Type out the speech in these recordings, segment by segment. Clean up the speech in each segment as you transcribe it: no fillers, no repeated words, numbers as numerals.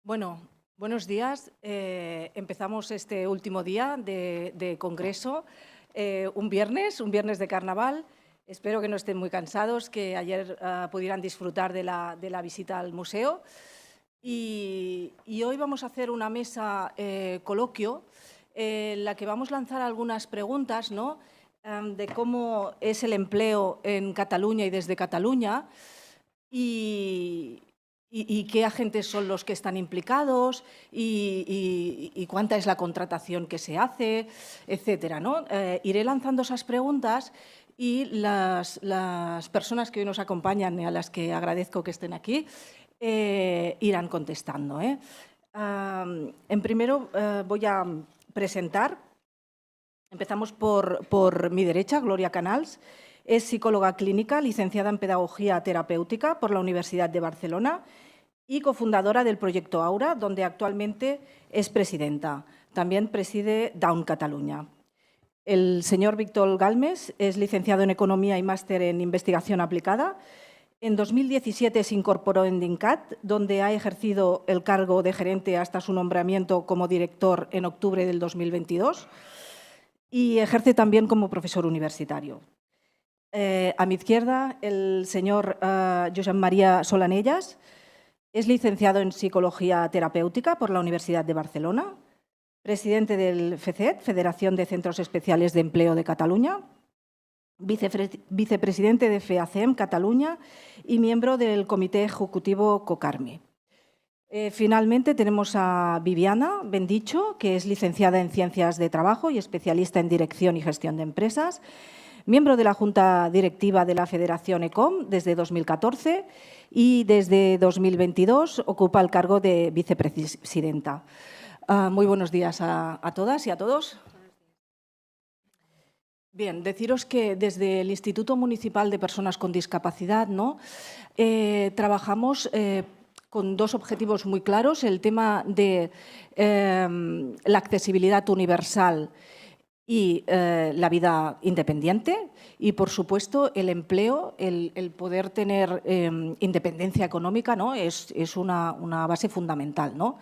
Bueno, buenos días. Empezamos este último día de congreso, un viernes de carnaval. Espero que no estén muy cansados, que ayer pudieran disfrutar de la visita al museo. Y hoy vamos a hacer una mesa coloquio en la que vamos a lanzar algunas preguntas, ¿no?, de cómo es el empleo en Cataluña y desde Cataluña y qué agentes son los que están implicados y cuánta es la contratación que se hace, etcétera, ¿no? Iré lanzando esas preguntas y las personas que hoy nos acompañan y a las que agradezco que estén aquí irán contestando. En primero voy a presentar. Empezamos por mi derecha, Gloria Canals. Es psicóloga clínica, licenciada en Pedagogía Terapéutica por la Universidad de Barcelona y cofundadora del Proyecto Aura, donde actualmente es presidenta. También preside Down Catalunya. El señor Víctor Galmes es licenciado en Economía y máster en Investigación Aplicada. En 2017 se incorporó en DINCAT, donde ha ejercido el cargo de gerente hasta su nombramiento como director en octubre del 2022 y ejerce también como profesor universitario. A mi izquierda, el señor Josep María Solanellas es licenciado en Psicología Terapéutica por la Universidad de Barcelona, presidente del FECET, Federación de Centros Especiales de Empleo de Cataluña, vicepresidente de FEACEM Cataluña y miembro del Comité Ejecutivo COCARMI. Finalmente tenemos a Viviana Bendicho, que es licenciada en Ciencias de Trabajo y especialista en Dirección y Gestión de Empresas, miembro de la Junta Directiva de la Federación ECOM desde 2014 y desde 2022 ocupa el cargo de vicepresidenta. Muy buenos días a todas y a todos. Bien, deciros que desde el Instituto Municipal de Personas con Discapacidad, ¿no?, trabajamos con dos objetivos muy claros: el tema de la accesibilidad universal y la vida independiente y, por supuesto, el empleo, el poder tener independencia económica, ¿no?, es una base fundamental, ¿no?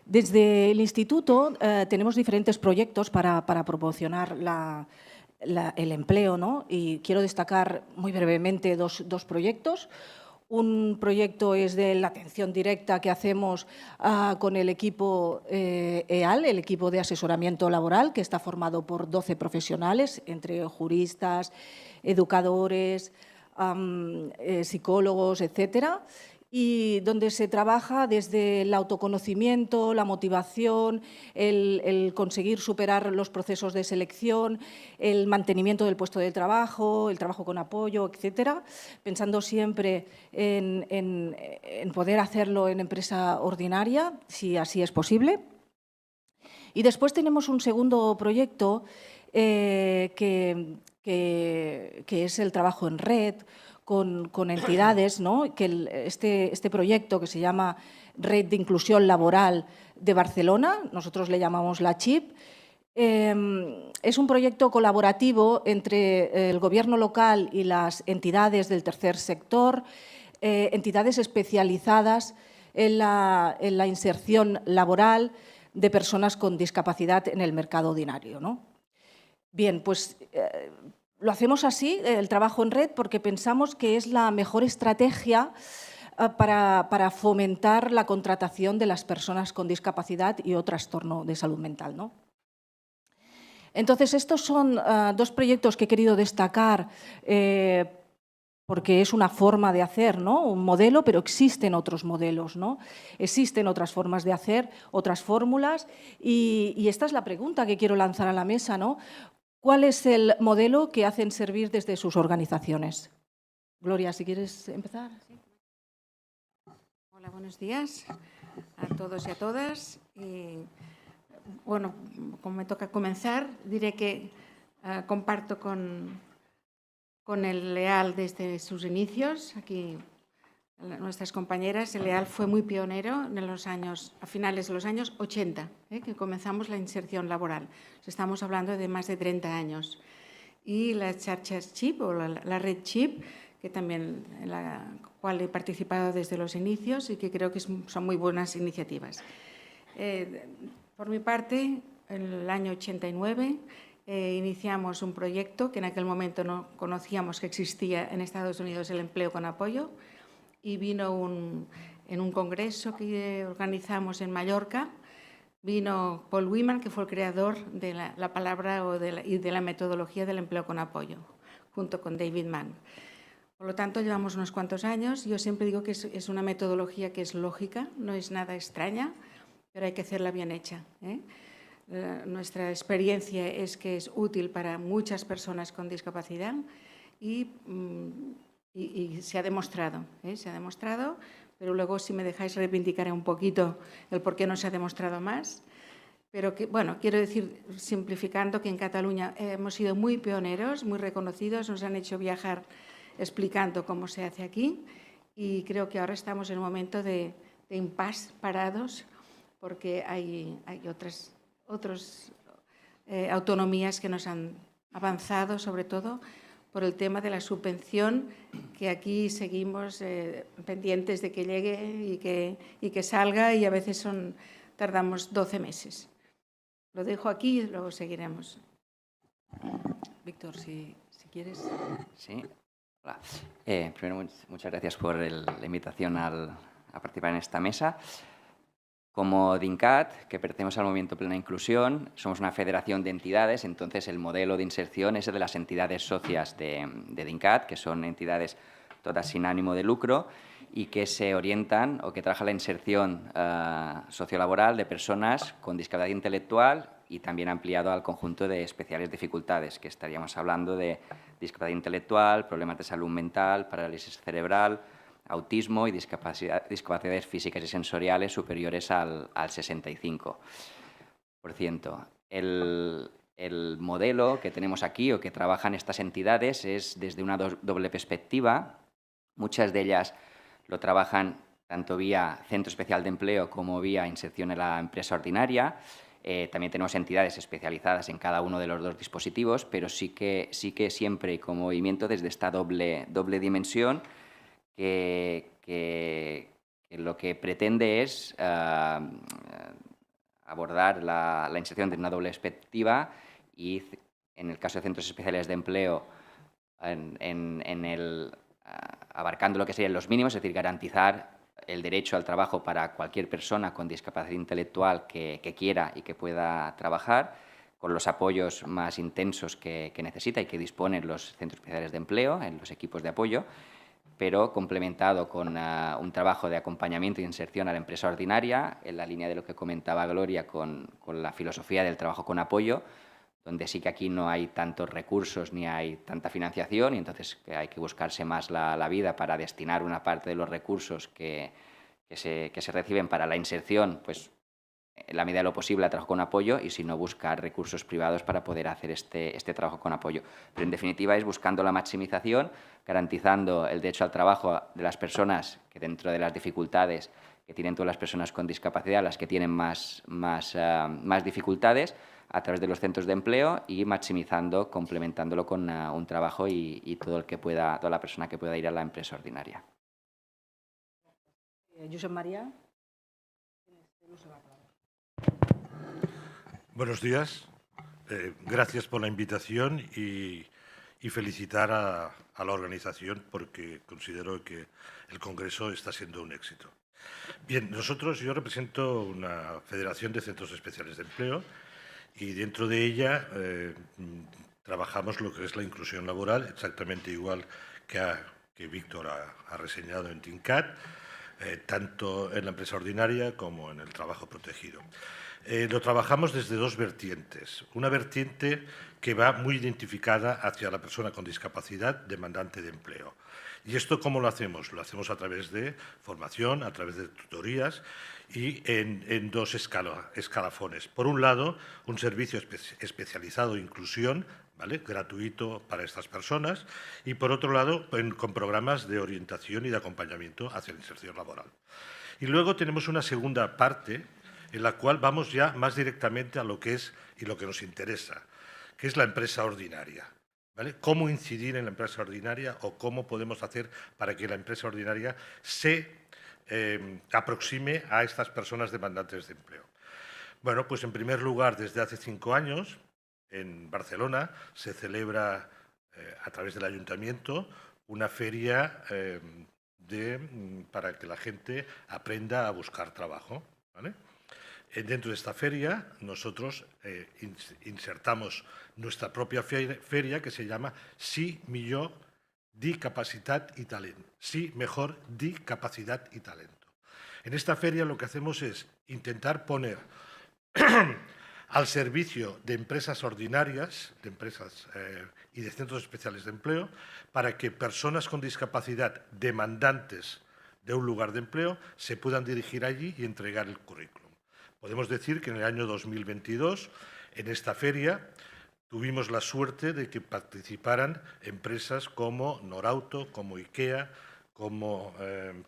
Desde el Instituto tenemos diferentes proyectos para promocionar el empleo, ¿no? Y quiero destacar muy brevemente dos proyectos. Un proyecto es de la atención directa que hacemos con el equipo EAL, el equipo de asesoramiento laboral, que está formado por 12 profesionales, entre juristas, educadores, psicólogos, etcétera, y donde se trabaja desde el autoconocimiento, la motivación, el conseguir superar los procesos de selección, el mantenimiento del puesto de trabajo, el trabajo con apoyo, etcétera, pensando siempre en poder hacerlo en empresa ordinaria, si así es posible. Y después tenemos un segundo proyecto que es el trabajo en red, con entidades, ¿no?, que este proyecto, que se llama Red de Inclusión Laboral de Barcelona, nosotros le llamamos la CHIP, es un proyecto colaborativo entre el Gobierno local y las entidades del tercer sector, entidades especializadas en la inserción laboral de personas con discapacidad en el mercado ordinario, ¿no? Bien, pues lo hacemos así, el trabajo en red, porque pensamos que es la mejor estrategia para fomentar la contratación de las personas con discapacidad y o trastorno de salud mental, ¿no? Entonces, estos son dos proyectos que he querido destacar porque es una forma de hacer, ¿no?, un modelo, pero existen otros modelos, ¿no? Existen otras formas de hacer, otras fórmulas, y esta es la pregunta que quiero lanzar a la mesa, ¿no? ¿Cuál es el modelo que hacen servir desde sus organizaciones? Gloria, si quieres empezar. ¿Sí? Hola, buenos días a todos y a todas. Bueno, como me toca comenzar, diré que comparto con el EAL desde sus inicios. Aquí nuestras compañeras, el EAL fue muy pionero a finales de los años 80, que comenzamos la inserción laboral. Estamos hablando de más de 30 años. Y las charchas CHIP o la red CHIP, que también cual he participado desde los inicios y que creo que son muy buenas iniciativas. Por mi parte, en el año 89 iniciamos un proyecto que en aquel momento no conocíamos que existía en Estados Unidos, el empleo con apoyo, y vino en un congreso que organizamos en Mallorca, vino Paul Wiman, que fue el creador de la palabra y de la metodología del empleo con apoyo, junto con David Mann. Por lo tanto, llevamos unos cuantos años. Yo siempre digo que es una metodología que es lógica, no es nada extraña, pero hay que hacerla bien hecha, ¿eh? Nuestra experiencia es que es útil para muchas personas con discapacidad y se ha demostrado, se ha demostrado, pero luego, si me dejáis, reivindicaré un poquito el por qué no se ha demostrado más. Pero bueno, quiero decir, simplificando, que en Cataluña hemos sido muy pioneros, muy reconocidos, nos han hecho viajar explicando cómo se hace aquí, y creo que ahora estamos en un momento de impasse, parados, porque hay otras autonomías que nos han avanzado, sobre todo por el tema de la subvención, que aquí seguimos pendientes de que llegue y que salga, y a veces tardamos 12 meses. Lo dejo aquí y luego seguiremos. Víctor, si quieres. Sí. Hola. Primero, muchas gracias por la invitación a participar en esta mesa. Como DINCAT, que pertenecemos al Movimiento Plena Inclusión, somos una federación de entidades, entonces el modelo de inserción es el de las entidades socias de DINCAT, que son entidades todas sin ánimo de lucro y que se orientan o que trabajan la inserción sociolaboral de personas con discapacidad intelectual y también ampliado al conjunto de especiales dificultades, que estaríamos hablando de discapacidad intelectual, problemas de salud mental, parálisis cerebral, autismo y discapacidades físicas y sensoriales superiores al 65%. El modelo que tenemos aquí o que trabajan estas entidades es desde una doble perspectiva. Muchas de ellas lo trabajan tanto vía Centro Especial de Empleo como vía inserción en la empresa ordinaria. También tenemos entidades especializadas en cada uno de los dos dispositivos, pero sí que siempre con movimiento desde esta doble dimensión, que lo que pretende es abordar la inserción de una doble perspectiva y, en el caso de centros especiales de empleo, abarcando lo que serían los mínimos, es decir, garantizar el derecho al trabajo para cualquier persona con discapacidad intelectual que quiera y que pueda trabajar, con los apoyos más intensos que necesita y que disponen los centros especiales de empleo, en los equipos de apoyo, pero complementado con un trabajo de acompañamiento e inserción a la empresa ordinaria, en la línea de lo que comentaba Gloria, con la filosofía del trabajo con apoyo, donde sí que aquí no hay tantos recursos ni hay tanta financiación, y entonces hay que buscarse más la vida para destinar una parte de los recursos que se reciben para la inserción, pues en la medida de lo posible, a trabajo con apoyo, y si no, buscar recursos privados para poder hacer este trabajo con apoyo. Pero, en definitiva, es buscando la maximización, garantizando el derecho al trabajo de las personas que, dentro de las dificultades que tienen todas las personas con discapacidad, las que tienen más dificultades, a través de los centros de empleo, y maximizando, complementándolo con un trabajo y toda la persona que pueda ir a la empresa ordinaria. Josep María. Buenos días. Gracias por la invitación y felicitar a la organización, porque considero que el Congreso está siendo un éxito. Bien, yo represento una federación de centros especiales de empleo y dentro de ella trabajamos lo que es la inclusión laboral, exactamente igual que Víctor ha reseñado en DINCAT, tanto en la empresa ordinaria como en el trabajo protegido. Lo trabajamos desde dos vertientes. Una vertiente que va muy identificada hacia la persona con discapacidad demandante de empleo. ¿Y esto cómo lo hacemos? Lo hacemos a través de formación, a través de tutorías y en dos escalafones. Por un lado, un servicio especializado de inclusión, ¿vale?, gratuito para estas personas, y por otro lado, con programas de orientación y de acompañamiento hacia la inserción laboral. Y luego tenemos una segunda parte en la cual vamos ya más directamente a lo que es y lo que nos interesa, que es la empresa ordinaria, ¿vale? Cómo incidir en la empresa ordinaria o cómo podemos hacer para que la empresa ordinaria se aproxime a estas personas demandantes de empleo. Bueno, pues en primer lugar, desde hace 5 años, en Barcelona se celebra a través del ayuntamiento una feria para que la gente aprenda a buscar trabajo, ¿vale? Dentro de esta feria nosotros insertamos nuestra propia feria que se llama Sí millor di capacitat y talent. Sí mejor di capacidad y talento. En esta feria lo que hacemos es intentar poner al servicio de empresas ordinarias, de empresas y de centros especiales de empleo, para que personas con discapacidad demandantes de un lugar de empleo se puedan dirigir allí y entregar el currículum. Podemos decir que en el año 2022, en esta feria, tuvimos la suerte de que participaran empresas como Norauto, como IKEA, como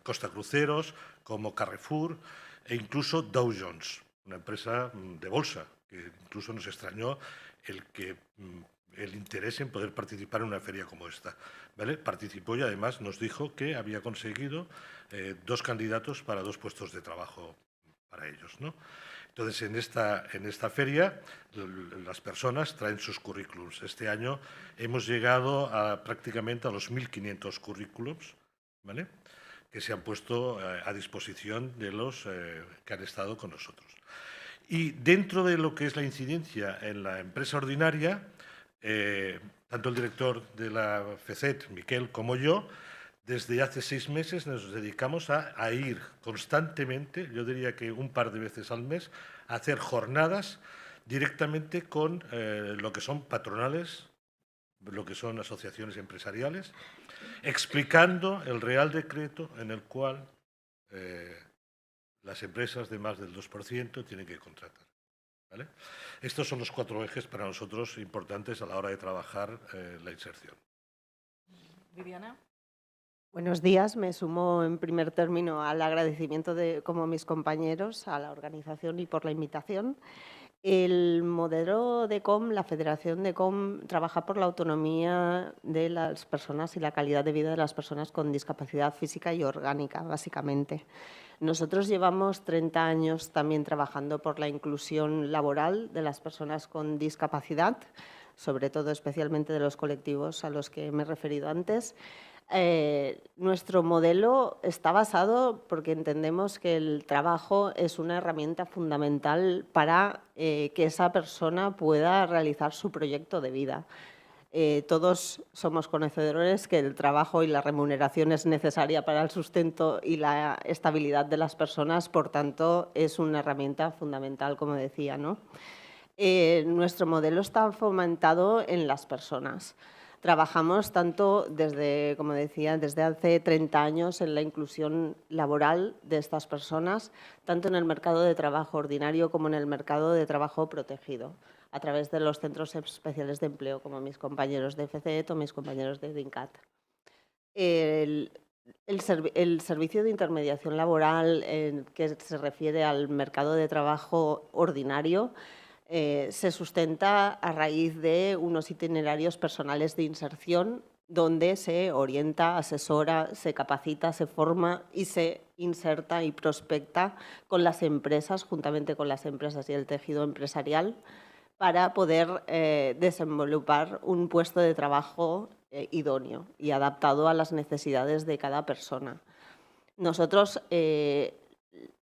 Costa Cruceros, como Carrefour e incluso Dow Jones, una empresa de bolsa, que incluso nos extrañó el interés en poder participar en una feria como esta, ¿vale? Participó y además nos dijo que había conseguido 2 candidatos para 2 puestos de trabajo para ellos, ¿no? Entonces, en esta feria las personas traen sus currículums. Este año hemos llegado prácticamente a los 1.500 currículums, ¿vale?, que se han puesto a disposición de los que han estado con nosotros. Y dentro de lo que es la incidencia en la empresa ordinaria, tanto el director de la FECET, Miquel, como yo, desde hace 6 meses nos dedicamos a ir constantemente, yo diría que un par de veces al mes, a hacer jornadas directamente con lo que son patronales, lo que son asociaciones empresariales, explicando el Real Decreto en el cual las empresas de más del 2% tienen que contratar, ¿vale? Estos son los 4 ejes para nosotros importantes a la hora de trabajar la inserción. Viviana. Buenos días. Me sumo en primer término al agradecimiento como mis compañeros a la organización y por la invitación. El modelo de COM, la Federación de COM, trabaja por la autonomía de las personas y la calidad de vida de las personas con discapacidad física y orgánica, básicamente. Nosotros llevamos 30 años también trabajando por la inclusión laboral de las personas con discapacidad, sobre todo especialmente de los colectivos a los que me he referido antes. Nuestro modelo está basado porque entendemos que el trabajo es una herramienta fundamental para que esa persona pueda realizar su proyecto de vida. Todos somos conocedores que el trabajo y la remuneración es necesaria para el sustento y la estabilidad de las personas, por tanto, es una herramienta fundamental, como decía, ¿no? Nuestro modelo está fomentado en las personas. Trabajamos tanto desde, como decía, desde hace 30 años en la inclusión laboral de estas personas, tanto en el mercado de trabajo ordinario como en el mercado de trabajo protegido, a través de los centros especiales de empleo, como mis compañeros de FECET o mis compañeros de DINCAT. El servicio de intermediación laboral que se refiere al mercado de trabajo ordinario se sustenta a raíz de unos itinerarios personales de inserción donde se orienta, asesora, se capacita, se forma y se inserta y prospecta con las empresas, juntamente con las empresas y el tejido empresarial, para poder desenvolupar un puesto de trabajo idóneo y adaptado a las necesidades de cada persona. Nosotros,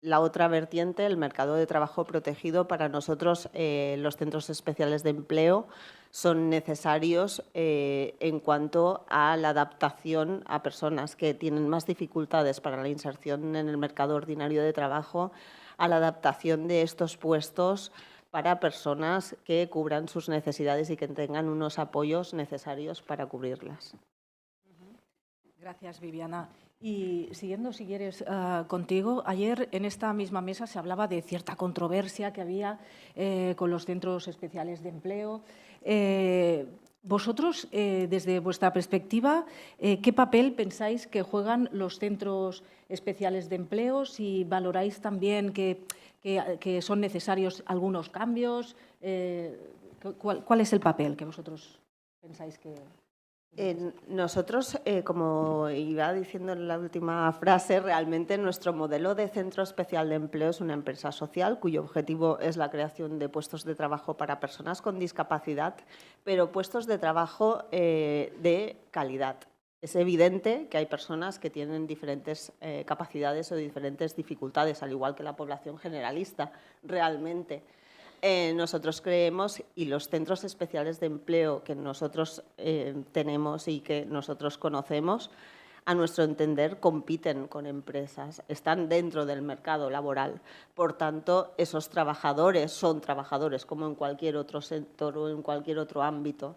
la otra vertiente, el mercado de trabajo protegido, para nosotros los centros especiales de empleo son necesarios en cuanto a la adaptación a personas que tienen más dificultades para la inserción en el mercado ordinario de trabajo, a la adaptación de estos puestos para personas que cubran sus necesidades y que tengan unos apoyos necesarios para cubrirlas. Gracias, Viviana. Y siguiendo, si quieres, contigo, ayer en esta misma mesa se hablaba de cierta controversia que había con los centros especiales de empleo. Vosotros, desde vuestra perspectiva, ¿qué papel pensáis que juegan los centros especiales de empleo? Si valoráis también que son necesarios algunos cambios, ¿cuál es el papel que vosotros pensáis que...? Nosotros, como iba diciendo en la última frase, realmente nuestro modelo de centro especial de empleo es una empresa social cuyo objetivo es la creación de puestos de trabajo para personas con discapacidad, pero puestos de trabajo de calidad. Es evidente que hay personas que tienen diferentes capacidades o diferentes dificultades, al igual que la población generalista, realmente. Nosotros creemos, y los centros especiales de empleo que nosotros tenemos y que nosotros conocemos, a nuestro entender, compiten con empresas, están dentro del mercado laboral. Por tanto, esos trabajadores son trabajadores como en cualquier otro sector o en cualquier otro ámbito.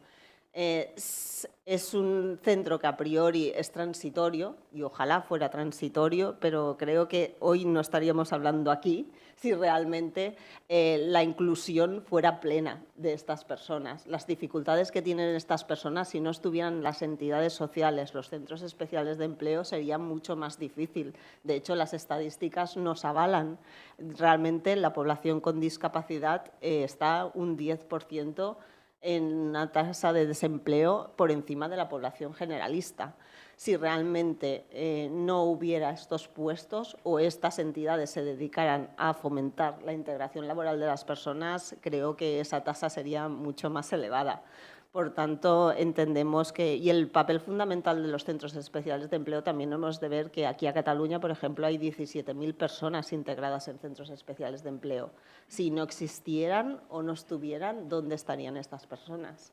Es un centro que a priori es transitorio y ojalá fuera transitorio, pero creo que hoy no estaríamos hablando aquí si realmente la inclusión fuera plena de estas personas. Las dificultades que tienen estas personas, si no estuvieran las entidades sociales, los centros especiales de empleo, sería mucho más difícil. De hecho, las estadísticas nos avalan. Realmente la población con discapacidad está un 10% en una tasa de desempleo por encima de la población generalista. Si realmente no hubiera estos puestos o estas entidades se dedicaran a fomentar la integración laboral de las personas, creo que esa tasa sería mucho más elevada. Por tanto, entendemos que, y el papel fundamental de los centros especiales de empleo, también hemos de ver que aquí a Cataluña, por ejemplo, hay 17.000 personas integradas en centros especiales de empleo. Si no existieran o no estuvieran, ¿dónde estarían estas personas?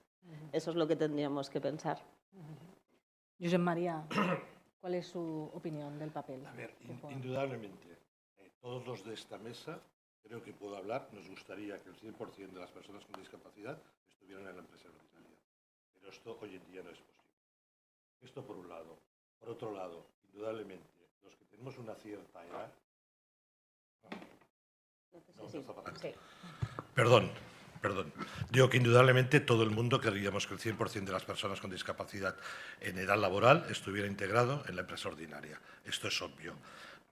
Eso es lo que tendríamos que pensar. Josep María, ¿cuál es su opinión del papel? A ver, indudablemente, todos los de esta mesa, creo que puedo hablar, nos gustaría que el 100% de las personas con discapacidad estuvieran en la empresa ordinaria. Pero esto hoy en día no es posible. Esto por un lado. Por otro lado, indudablemente, los que tenemos una cierta edad... Perdón. Digo que indudablemente todo el mundo querríamos que el 100% de las personas con discapacidad en edad laboral estuviera integrado en la empresa ordinaria. Esto es obvio,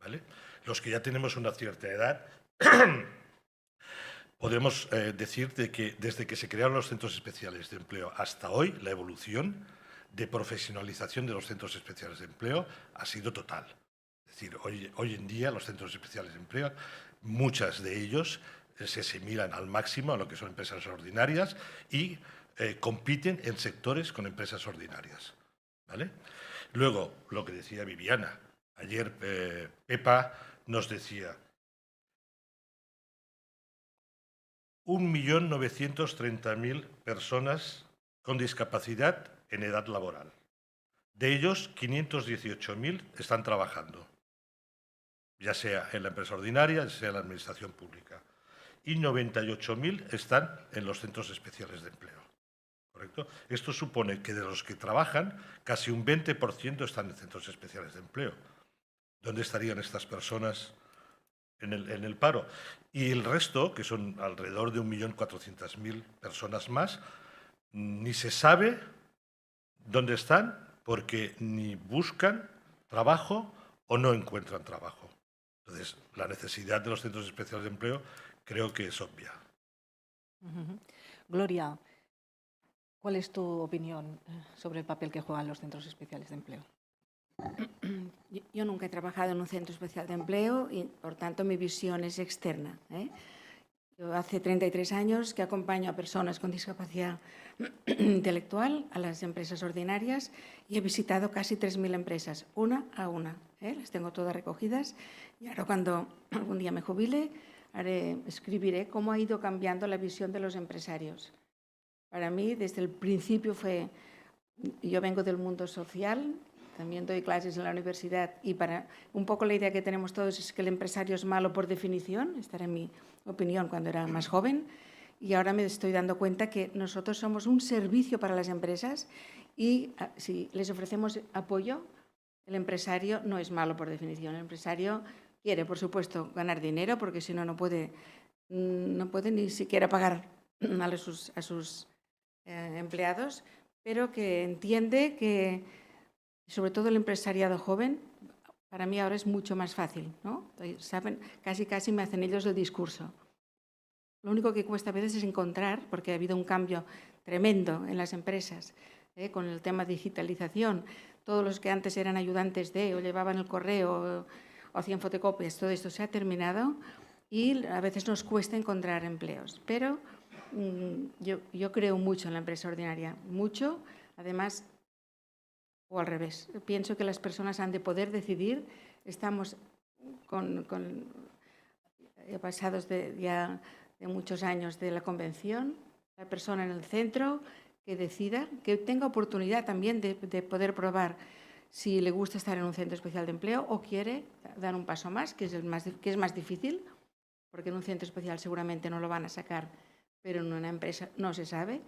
¿vale? Los que ya tenemos una cierta edad... Podemos decir de que desde que se crearon los centros especiales de empleo hasta hoy, la evolución de profesionalización de los centros especiales de empleo ha sido total. Es decir, hoy en día los centros especiales de empleo, muchas de ellos se asimilan al máximo a lo que son empresas ordinarias y compiten en sectores con empresas ordinarias, ¿vale? Luego, lo que decía Viviana, ayer Pepa nos decía... 1.930.000 personas con discapacidad en edad laboral. De ellos, 518.000 están trabajando, ya sea en la empresa ordinaria, ya sea en la administración pública. Y 98.000 están en los centros especiales de empleo. ¿Correcto? Esto supone que de los que trabajan, casi un 20% están en centros especiales de empleo. ¿Dónde estarían estas personas en el paro? Y el resto, que son alrededor de 1.400.000 personas más, ni se sabe dónde están porque ni buscan trabajo o no encuentran trabajo. Entonces, la necesidad de los centros especiales de empleo creo que es obvia. Gloria, ¿cuál es tu opinión sobre el papel que juegan los centros especiales de empleo? Yo nunca he trabajado en un centro especial de empleo y, por tanto, mi visión es externa. Yo hace 33 años que acompaño a personas con discapacidad intelectual a las empresas ordinarias y he visitado casi 3.000 empresas, una a una. Las tengo todas recogidas y ahora cuando algún día me jubile escribiré cómo ha ido cambiando la visión de los empresarios. Para mí, desde el principio yo vengo del mundo social, también doy clases en la universidad y para un poco la idea que tenemos todos es que el empresario es malo por definición, esta era mi opinión cuando era más joven, y ahora me estoy dando cuenta que nosotros somos un servicio para las empresas y si les ofrecemos apoyo, el empresario no es malo por definición, el empresario quiere, por supuesto, ganar dinero porque si no, no puede ni siquiera pagar a sus empleados, pero que entiende que sobre todo el empresariado joven, para mí ahora es mucho más fácil, ¿no? Saben, casi me hacen ellos el discurso. Lo único que cuesta a veces es encontrar, porque ha habido un cambio tremendo en las empresas, con el tema de digitalización. Todos los que antes eran ayudantes de o llevaban el correo o hacían fotocopias, todo esto se ha terminado y a veces nos cuesta encontrar empleos. Pero yo creo mucho en la empresa ordinaria, mucho, además, o al revés. Pienso que las personas han de poder decidir. Estamos pasados ya de muchos años de la convención, la persona en el centro que decida, que tenga oportunidad también de poder probar si le gusta estar en un centro especial de empleo o quiere dar un paso más, que es más difícil, porque en un centro especial seguramente no lo van a sacar, pero en una empresa no se sabe,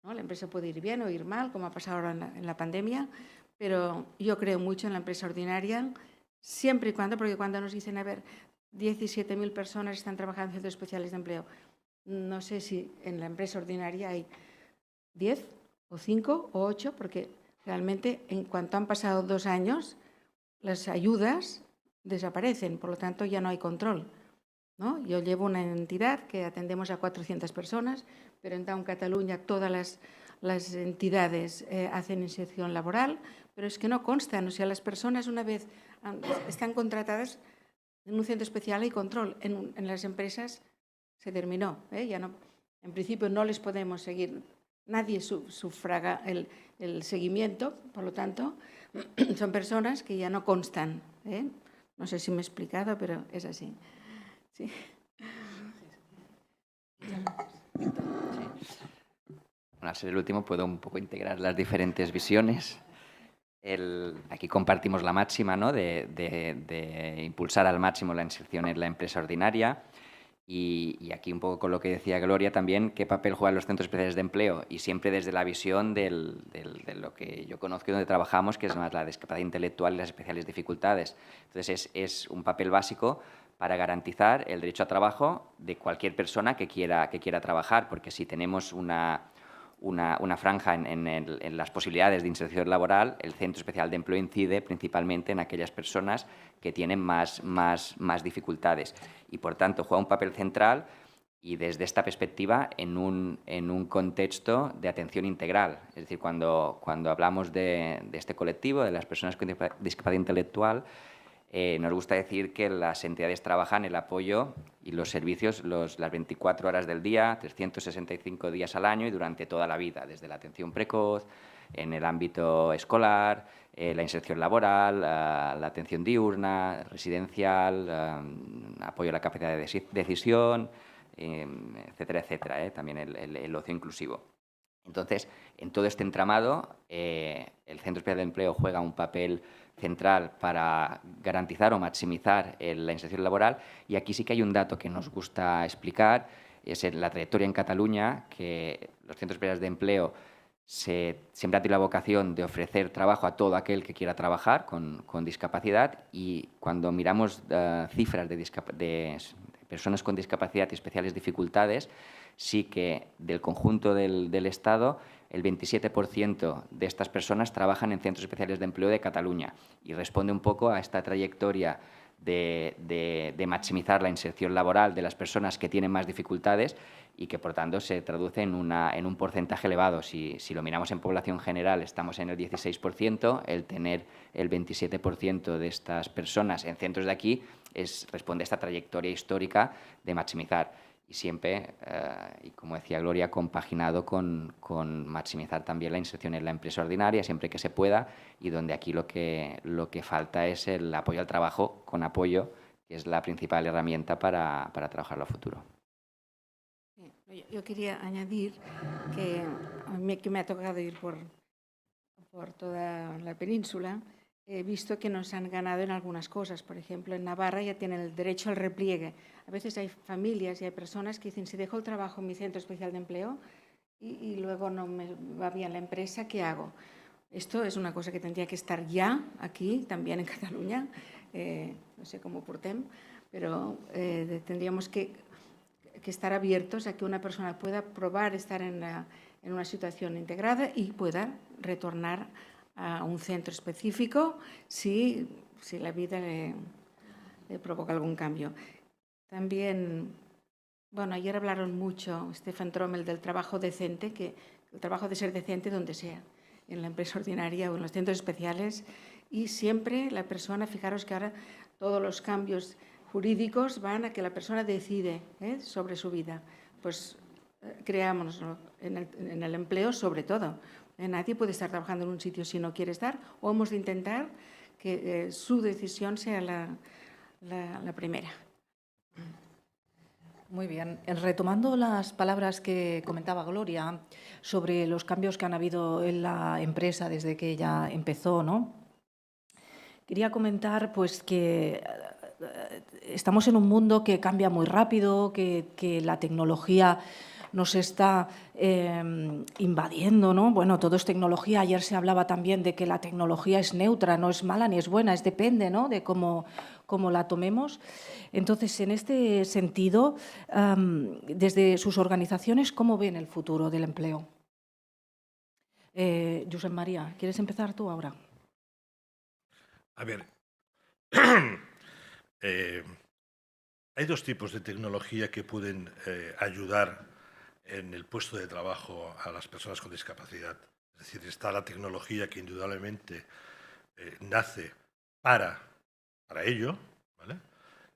¿no? La empresa puede ir bien o ir mal, como ha pasado ahora en la pandemia, pero yo creo mucho en la empresa ordinaria, siempre y cuando, porque cuando nos dicen, a ver, 17.000 personas están trabajando en centros especiales de empleo, no sé si en la empresa ordinaria hay 10 o 5 o 8, porque realmente en cuanto han pasado 2 años, las ayudas desaparecen, por lo tanto ya no hay control, ¿no? Yo llevo una entidad que atendemos a 400 personas, pero en Down Catalunya todas las entidades hacen inserción laboral, pero es que no constan, o sea, las personas una vez están contratadas en un centro especial hay control, en las empresas se terminó, ya no, en principio no les podemos seguir, nadie sufraga el seguimiento, por lo tanto, son personas que ya no constan, No sé si me he explicado, pero es así. Sí. Bueno, al ser el último puedo un poco integrar las diferentes visiones. Aquí compartimos la máxima, ¿no?, de impulsar al máximo la inserción en la empresa ordinaria y aquí un poco con lo que decía Gloria también, qué papel juegan los centros especiales de empleo y siempre desde la visión de lo que yo conozco y donde trabajamos, que es más la discapacidad intelectual y las especiales dificultades. Entonces es un papel básico para garantizar el derecho a trabajo de cualquier persona que quiera trabajar, porque si tenemos una franja en las posibilidades de inserción laboral, el Centro Especial de Empleo incide principalmente en aquellas personas que tienen más dificultades y, por tanto, juega un papel central y desde esta perspectiva en un contexto de atención integral. Es decir, cuando hablamos de este colectivo, de las personas con discapacidad intelectual, nos gusta decir que las entidades trabajan el apoyo y los servicios las 24 horas del día, 365 días al año y durante toda la vida, desde la atención precoz, en el ámbito escolar, la inserción laboral, la atención diurna, residencial, apoyo a la capacidad de decisión, etcétera, etcétera, también el ocio inclusivo. Entonces, en todo este entramado, el Centro Especial de Empleo juega un papel central para garantizar o maximizar la inserción laboral y aquí sí que hay un dato que nos gusta explicar, es la trayectoria en Cataluña, que los centros especiales de empleo siempre han tenido la vocación de ofrecer trabajo a todo aquel que quiera trabajar con discapacidad y cuando miramos cifras de personas con discapacidad y especiales dificultades, sí que del conjunto del Estado el 27% de estas personas trabajan en centros especiales de empleo de Cataluña y responde un poco a esta trayectoria de maximizar la inserción laboral de las personas que tienen más dificultades y que, por tanto, se traduce en un porcentaje elevado. Si lo miramos en población general, estamos en el 16%, el tener el 27% de estas personas en centros de aquí responde a esta trayectoria histórica de maximizar. Y siempre, y como decía Gloria, compaginado con maximizar también la inserción en la empresa ordinaria siempre que se pueda y donde aquí lo que falta es el apoyo al trabajo con apoyo, que es la principal herramienta para trabajarlo a futuro. Yo quería añadir que a mí que me ha tocado ir por toda la península, he visto que nos han ganado en algunas cosas. Por ejemplo, en Navarra ya tienen el derecho al repliegue. A veces hay familias y hay personas que dicen, si dejo el trabajo en mi centro especial de empleo y luego no me va bien la empresa, ¿qué hago? Esto es una cosa que tendría que estar ya aquí, también en Cataluña, no sé cómo portem, pero tendríamos que estar abiertos a que una persona pueda probar estar en una situación integrada y pueda retornar a un centro específico si la vida le provoca algún cambio. También Bueno, ayer hablaron mucho, Stefan Trommel, del trabajo decente, que el trabajo de ser decente donde sea, en la empresa ordinaria o en los centros especiales, y siempre la persona, fijaros que ahora todos los cambios jurídicos van a que la persona decide sobre su vida. Pues creámonoslo en el empleo sobre todo. Nadie puede estar trabajando en un sitio si no quiere estar, o hemos de intentar que su decisión sea la primera. Muy bien. Retomando las palabras que comentaba Gloria sobre los cambios que han habido en la empresa desde que ella empezó, ¿no? Quería comentar pues, que estamos en un mundo que cambia muy rápido, que la tecnología nos está invadiendo, ¿no? Bueno, todo es tecnología. Ayer se hablaba también de que la tecnología es neutra, no es mala ni es buena, es depende, ¿no?, de cómo la tomemos. Entonces, en este sentido, desde sus organizaciones, ¿cómo ven el futuro del empleo? Josep María, ¿quieres empezar tú ahora? A ver, hay dos tipos de tecnología que pueden ayudar en el puesto de trabajo a las personas con discapacidad. Es decir, está la tecnología que indudablemente nace para ello, ¿vale?,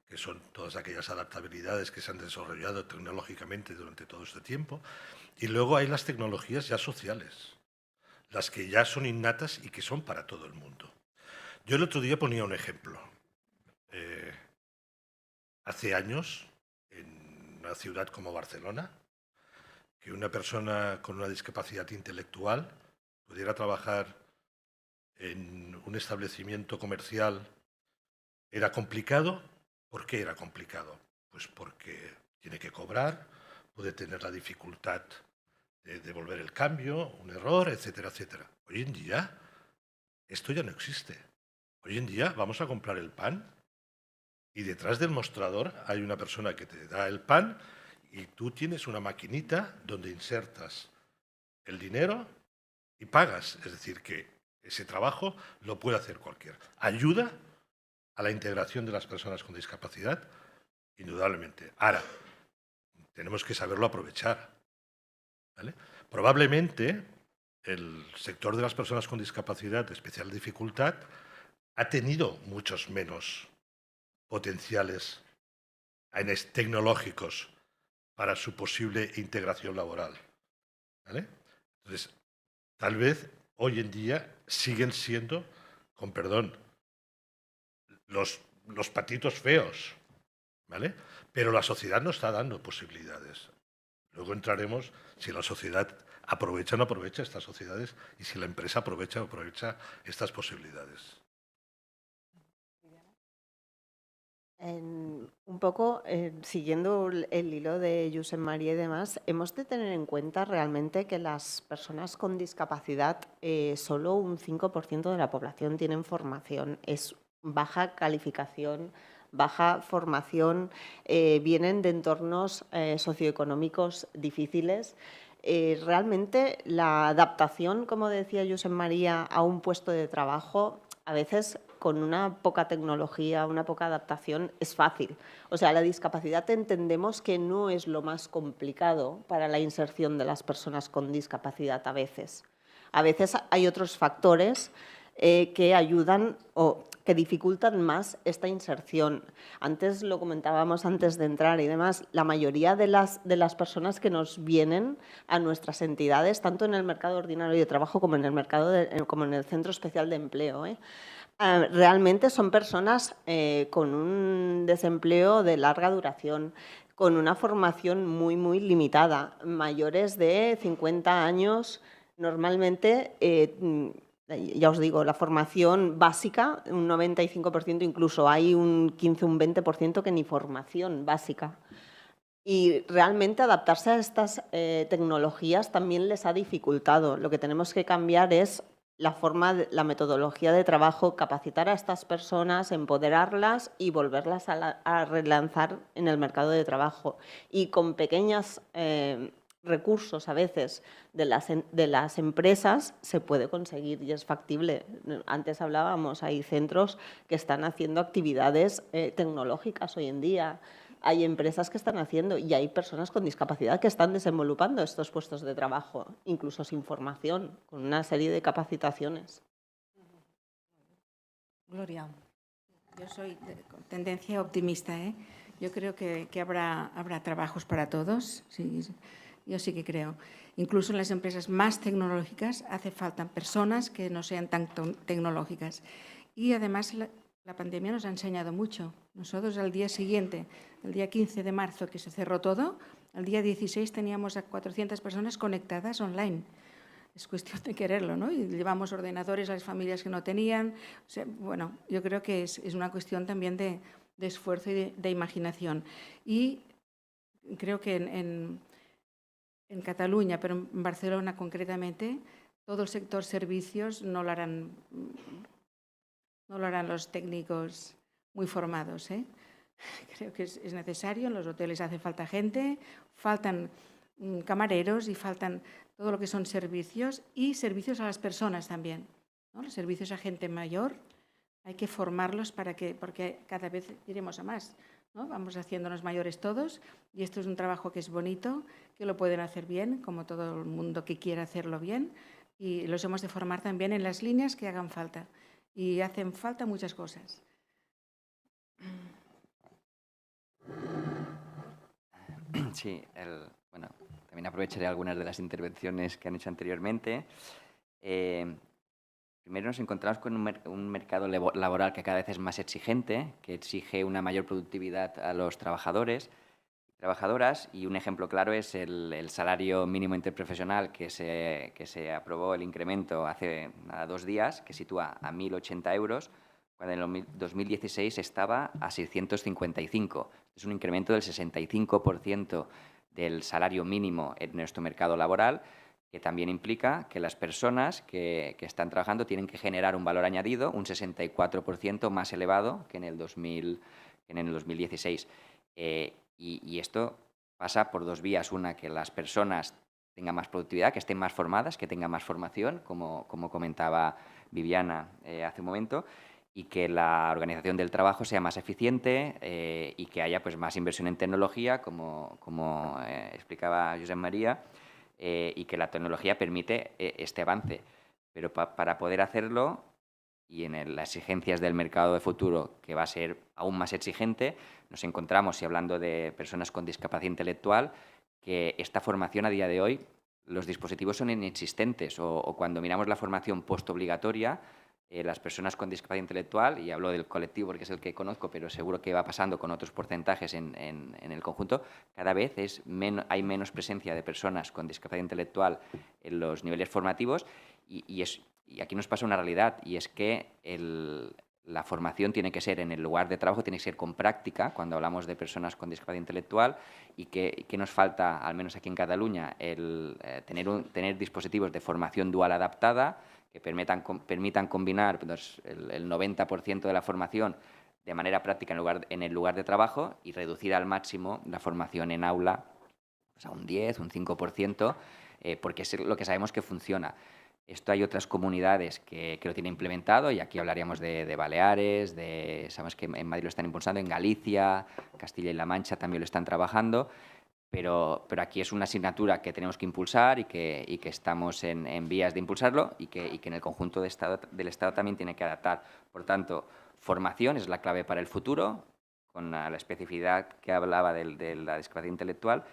que son todas aquellas adaptabilidades que se han desarrollado tecnológicamente durante todo este tiempo. Y luego hay las tecnologías ya sociales, las que ya son innatas y que son para todo el mundo. Yo el otro día ponía un ejemplo. Hace años, en una ciudad como Barcelona, que una persona con una discapacidad intelectual pudiera trabajar en un establecimiento comercial era complicado. ¿Por qué era complicado? Pues porque tiene que cobrar, puede tener la dificultad de devolver el cambio, un error, etcétera, etcétera. Hoy en día esto ya no existe. Hoy en día vamos a comprar el pan y detrás del mostrador hay una persona que te da el pan y tú tienes una maquinita donde insertas el dinero y pagas. Es decir, que ese trabajo lo puede hacer cualquiera. Ayuda a la integración de las personas con discapacidad, indudablemente. Ahora, tenemos que saberlo aprovechar, ¿vale? Probablemente el sector de las personas con discapacidad de especial dificultad ha tenido muchos menos potenciales tecnológicos para su posible integración laboral, ¿vale? Entonces, tal vez hoy en día siguen siendo, con perdón, los patitos feos, ¿vale? Pero la sociedad no está dando posibilidades. Luego entraremos si la sociedad aprovecha o no aprovecha estas sociedades y si la empresa aprovecha o aprovecha estas posibilidades. Un poco, siguiendo el hilo de Josep María y demás, hemos de tener en cuenta realmente que las personas con discapacidad, solo un 5% de la población tienen formación. Es baja calificación, baja formación, vienen de entornos socioeconómicos difíciles. Realmente la adaptación, como decía Josep María, a un puesto de trabajo, a veces con una poca tecnología, una poca adaptación, es fácil. O sea, la discapacidad entendemos que no es lo más complicado para la inserción de las personas con discapacidad a veces. A veces hay otros factores que ayudan o que dificultan más esta inserción. Antes lo comentábamos antes de entrar y demás, la mayoría de las personas que nos vienen a nuestras entidades, tanto en el mercado ordinario de trabajo como en el como en el Centro Especial de Empleo, realmente son personas con un desempleo de larga duración, con una formación muy, muy limitada, mayores de 50 años, normalmente. Ya os digo, la formación básica, un 95%, incluso hay un 15, un 20% que ni formación básica. Y realmente adaptarse a estas tecnologías también les ha dificultado. Lo que tenemos que cambiar es la metodología de trabajo, capacitar a estas personas, empoderarlas y volverlas a relanzar en el mercado de trabajo. Y con pequeños recursos a veces de las empresas se puede conseguir y es factible. Antes hablábamos, hay centros que están haciendo actividades tecnológicas hoy en día. hay empresas que están haciendo y hay personas con discapacidad que están desenvolupando estos puestos de trabajo, incluso sin formación, con una serie de capacitaciones. Gloria. Yo soy de tendencia optimista, ¿eh? Yo creo que habrá trabajos para todos, sí, yo sí que creo. Incluso en las empresas más tecnológicas hace falta personas que no sean tan tecnológicas. Y además la pandemia nos ha enseñado mucho. Nosotros al día siguiente, el día 15 de marzo que se cerró todo, al día 16 teníamos a 400 personas conectadas online. Es cuestión de quererlo, ¿no? Y llevamos ordenadores a las familias que no tenían. O sea, bueno, yo creo que es una cuestión también de esfuerzo y de imaginación. Y creo que en Cataluña, pero en Barcelona concretamente, todo el sector servicios no lo harán los técnicos muy formados, ¿eh? Creo que es necesario. En los hoteles hace falta gente, faltan camareros y faltan todo lo que son servicios y servicios a las personas también, ¿no? Los servicios a gente mayor hay que formarlos porque cada vez iremos a más, ¿no? Vamos haciéndonos mayores todos y esto es un trabajo que es bonito, que lo pueden hacer bien, como todo el mundo que quiera hacerlo bien, y los hemos de formar también en las líneas que hagan falta. Y hacen falta muchas cosas. Sí, bueno, también aprovecharé algunas de las intervenciones que han hecho anteriormente. Primero nos encontramos con un mercado laboral que cada vez es más exigente, que exige una mayor productividad a los trabajadores y trabajadoras, y un ejemplo claro es el salario mínimo interprofesional que se aprobó el incremento hace 2 días, que sitúa a 1.080 euros, cuando en el 2016 estaba a 655. Es un incremento del 65% del salario mínimo en nuestro mercado laboral, que también implica que las personas que están trabajando tienen que generar un valor añadido un 64% más elevado que en el 2016. Y esto pasa por 2 vías. Una, que las personas tengan más productividad, que estén más formadas, que tengan más formación, como comentaba Viviana hace un momento, y que la organización del trabajo sea más eficiente y que haya pues, más inversión en tecnología, como explicaba Josep María, y que la tecnología permite este avance. Pero para poder hacerlo, y en las exigencias del mercado de futuro, que va a ser aún más exigente, nos encontramos, y hablando de personas con discapacidad intelectual, que esta formación a día de hoy, los dispositivos son inexistentes, o cuando miramos la formación postobligatoria, las personas con discapacidad intelectual, y hablo del colectivo porque es el que conozco, pero seguro que va pasando con otros porcentajes en el conjunto, cada vez hay menos presencia de personas con discapacidad intelectual en los niveles formativos, y aquí nos pasa una realidad, y es que la formación tiene que ser en el lugar de trabajo, tiene que ser con práctica, cuando hablamos de personas con discapacidad intelectual, y que nos falta, al menos aquí en Cataluña, tener dispositivos de formación dual adaptada, que permitan combinar pues, el 90% de la formación de manera práctica en el lugar de trabajo, y reducir al máximo la formación en aula pues, a un 10, un 5%, porque es lo que sabemos que funciona. Esto hay otras comunidades que lo tienen implementado, y aquí hablaríamos de Baleares, sabemos que en Madrid lo están impulsando, en Galicia, Castilla y La Mancha también lo están trabajando. Pero aquí es una asignatura que tenemos que impulsar y que estamos en vías de impulsarlo, y que en el conjunto del Estado también tiene que adaptar. Por tanto, formación es la clave para el futuro, con la especificidad que hablaba de la discapacidad intelectual,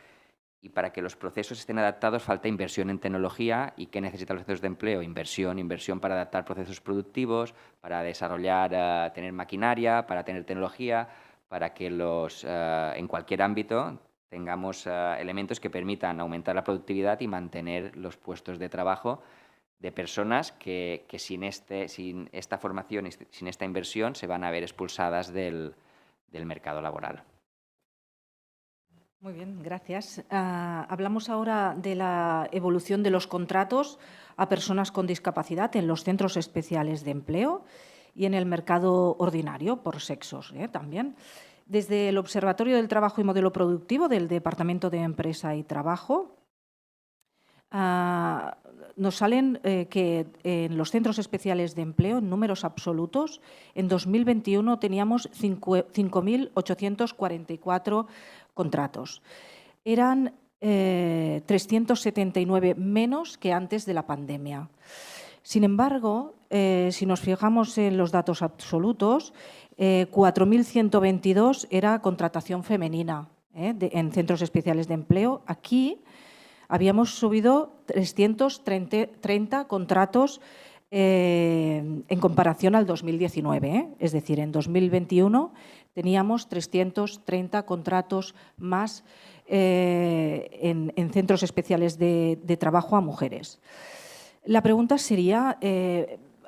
y para que los procesos estén adaptados falta inversión en tecnología. ¿Y qué necesitan los centros de empleo? Inversión para adaptar procesos productivos, para desarrollar, tener maquinaria, para tener tecnología, para que en cualquier ámbito tengamos elementos que permitan aumentar la productividad y mantener los puestos de trabajo de personas que sin esta formación y sin esta inversión se van a ver expulsadas del mercado laboral. Muy bien, gracias. Hablamos ahora de la evolución de los contratos a personas con discapacidad en los centros especiales de empleo y en el mercado ordinario por sexos también. Desde el Observatorio del Trabajo y Modelo Productivo del Departamento de Empresa y Trabajo, nos salen que en los centros especiales de empleo, en números absolutos, en 2021 teníamos 5.844 contratos. Eran 379 menos que antes de la pandemia. Sin embargo, si nos fijamos en los datos absolutos, 4.122 era contratación femenina en centros especiales de empleo. Aquí habíamos subido 330 contratos en comparación al 2019. Es decir, en 2021 teníamos 330 contratos más en centros especiales de trabajo a mujeres. La pregunta sería,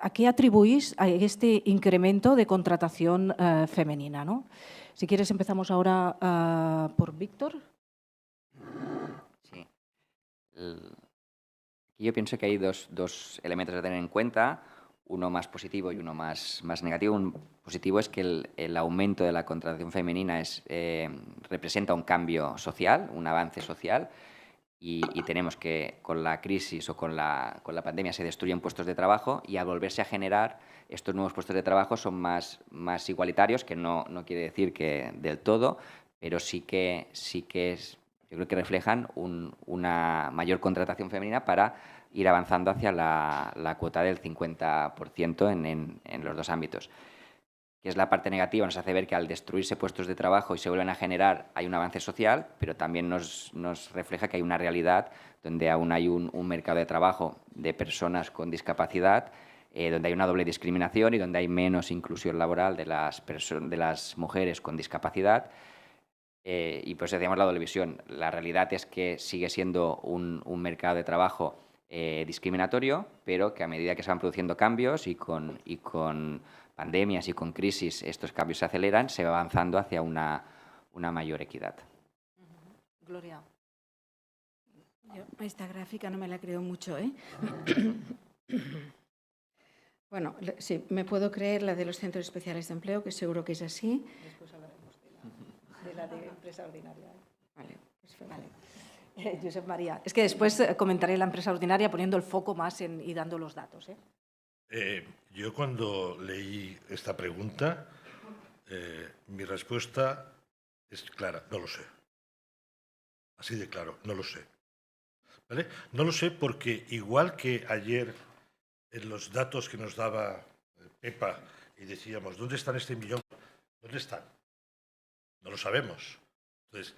¿a qué atribuís a este incremento de contratación femenina, ¿no? Si quieres, empezamos ahora por Víctor. Sí. Yo pienso que hay dos elementos a tener en cuenta, uno más positivo y uno más negativo. Un positivo es que el aumento de la contratación femenina representa un cambio social, un avance social, y tenemos que con la crisis o con la pandemia se destruyen puestos de trabajo, y al volverse a generar estos nuevos puestos de trabajo son más igualitarios, que no quiere decir que del todo, pero sí que es, yo creo que reflejan una mayor contratación femenina para ir avanzando hacia la cuota del 50% en los dos ámbitos. Que es la parte negativa, nos hace ver que al destruirse puestos de trabajo y se vuelven a generar hay un avance social, pero también nos refleja que hay una realidad donde aún hay un mercado de trabajo de personas con discapacidad, donde hay una doble discriminación y donde hay menos inclusión laboral de las mujeres con discapacidad. Y pues decíamos la doble visión. La realidad es que sigue siendo un mercado de trabajo discriminatorio, pero que a medida que se van produciendo cambios y con pandemias y con crisis estos cambios se aceleran, se va avanzando hacia una mayor equidad. Gloria. Yo esta gráfica no me la creo mucho, ¿eh? Bueno, sí, me puedo creer la de los centros especiales de empleo, que seguro que es así. Después hablaremos de la de empresa ordinaria. Vale, pues vale. Josep María. Es que después comentaré la empresa ordinaria poniendo el foco más y dando los datos. Yo cuando leí esta pregunta, mi respuesta es clara, no lo sé. Así de claro, no lo sé. ¿Vale? No lo sé porque igual que ayer en los datos que nos daba Pepa y decíamos, ¿dónde están este millón? ¿Dónde están? No lo sabemos. Entonces,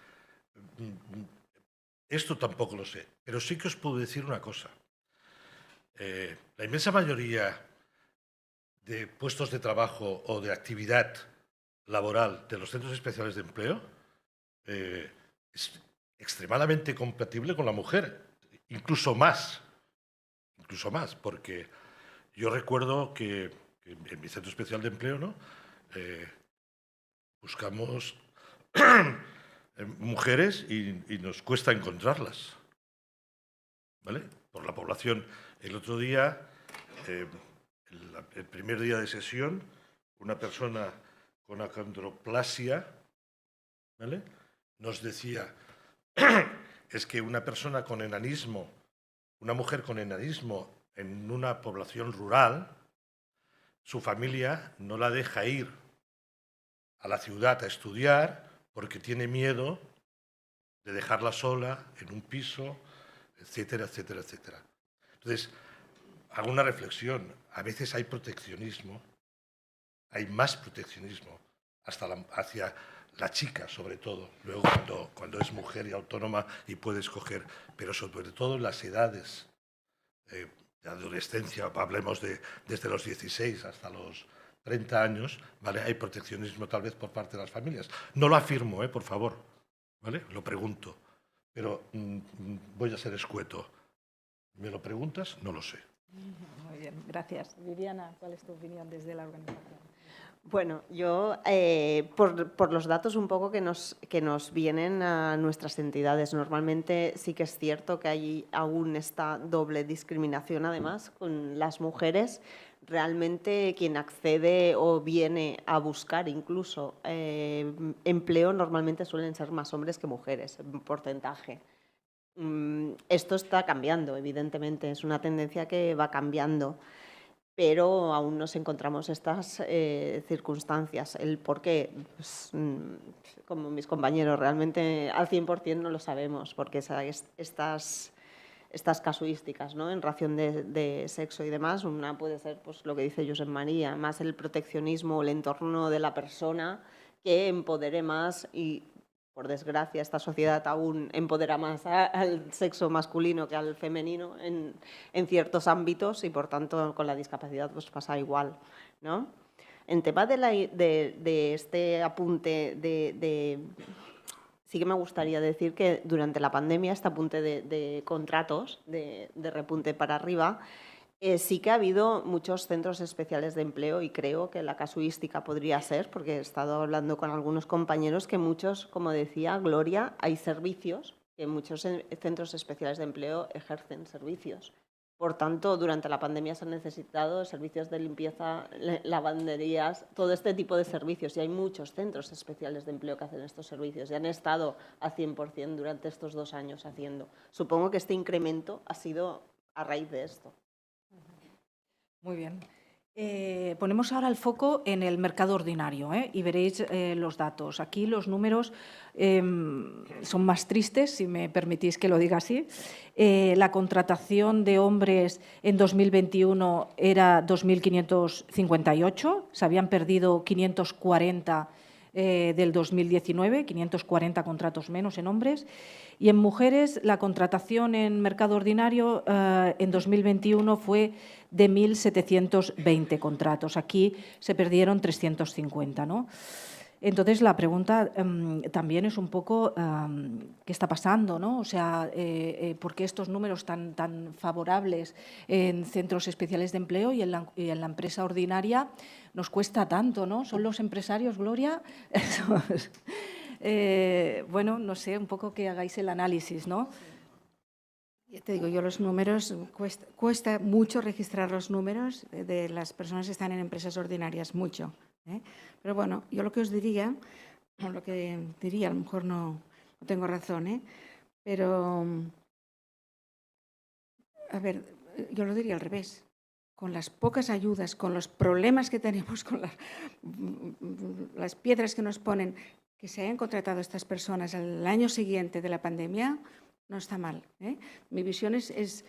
esto tampoco lo sé, pero sí que os puedo decir una cosa. La inmensa mayoría de puestos de trabajo o de actividad laboral de los centros especiales de empleo es extremadamente compatible con la mujer, incluso más, porque yo recuerdo que en mi centro especial de empleo, ¿no? Buscamos mujeres y nos cuesta encontrarlas, ¿vale? Por la población. El otro día, el primer día de sesión, una persona con acondroplasia, ¿vale?, nos decía, es que una persona con enanismo, una mujer con enanismo en una población rural, su familia no la deja ir a la ciudad a estudiar porque tiene miedo de dejarla sola en un piso, etcétera, etcétera, etcétera. Entonces, hago una reflexión. A veces hay proteccionismo, hay más proteccionismo hacia la chica, sobre todo, luego cuando es mujer y autónoma y puede escoger, pero sobre todo en las edades de adolescencia, hablemos desde los 16 hasta los 30 años, ¿vale? Hay proteccionismo tal vez por parte de las familias. No lo afirmo, por favor, ¿vale? Lo pregunto, pero voy a ser escueto. ¿Me lo preguntas? No lo sé. Muy bien, gracias. Viviana, ¿cuál es tu opinión desde la organización? Bueno, yo, por los datos un poco que nos vienen a nuestras entidades, normalmente sí que es cierto que hay aún esta doble discriminación, además, con las mujeres. Realmente quien accede o viene a buscar incluso empleo normalmente suelen ser más hombres que mujeres, en porcentaje. Esto está cambiando, evidentemente, es una tendencia que va cambiando, pero aún nos encontramos estas circunstancias. El por qué, pues, como mis compañeros, realmente al 100% no lo sabemos, porque estas casuísticas, ¿no?, en ración de sexo y demás, una puede ser, pues, lo que dice Josep María, más el proteccionismo o el entorno de la persona que empodere más y, por desgracia, esta sociedad aún empodera más al sexo masculino que al femenino en ciertos ámbitos y, por tanto, con la discapacidad pues pasa igual, ¿no? En tema de este apunte sí que me gustaría decir que durante la pandemia este apunte de contratos, de repunte para arriba, sí que ha habido muchos centros especiales de empleo y creo que la casuística podría ser, porque he estado hablando con algunos compañeros, que muchos, como decía Gloria, hay servicios, que muchos centros especiales de empleo ejercen servicios. Por tanto, durante la pandemia se han necesitado servicios de limpieza, lavanderías, todo este tipo de servicios. Y hay muchos centros especiales de empleo que hacen estos servicios y han estado a 100% durante estos 2 años haciendo. Supongo que este incremento ha sido a raíz de esto. Muy bien. Ponemos ahora el foco en el mercado ordinario y veréis los datos. Aquí los números son más tristes, si me permitís que lo diga así. La contratación de hombres en 2021 era 2.558, se habían perdido 540 del 2019, 540 contratos menos en hombres. Y en mujeres, la contratación en mercado ordinario en 2021 fue de 1.720 contratos. Aquí se perdieron 350, ¿no? Entonces, la pregunta también es un poco qué está pasando, ¿no? O sea, ¿por qué estos números tan favorables en centros especiales de empleo y en la empresa ordinaria nos cuesta tanto, ¿no? ¿Son los empresarios, Gloria? Bueno, no sé, un poco que hagáis el análisis, ¿no? Ya te digo, yo los números, cuesta mucho registrar los números de las personas que están en empresas ordinarias, mucho. Pero bueno, yo lo que os diría, a lo mejor no tengo razón, pero, a ver, yo lo diría al revés. Con las pocas ayudas, con los problemas que tenemos, con las piedras que nos ponen, que se hayan contratado estas personas al año siguiente de la pandemia, no está mal. Mi visión es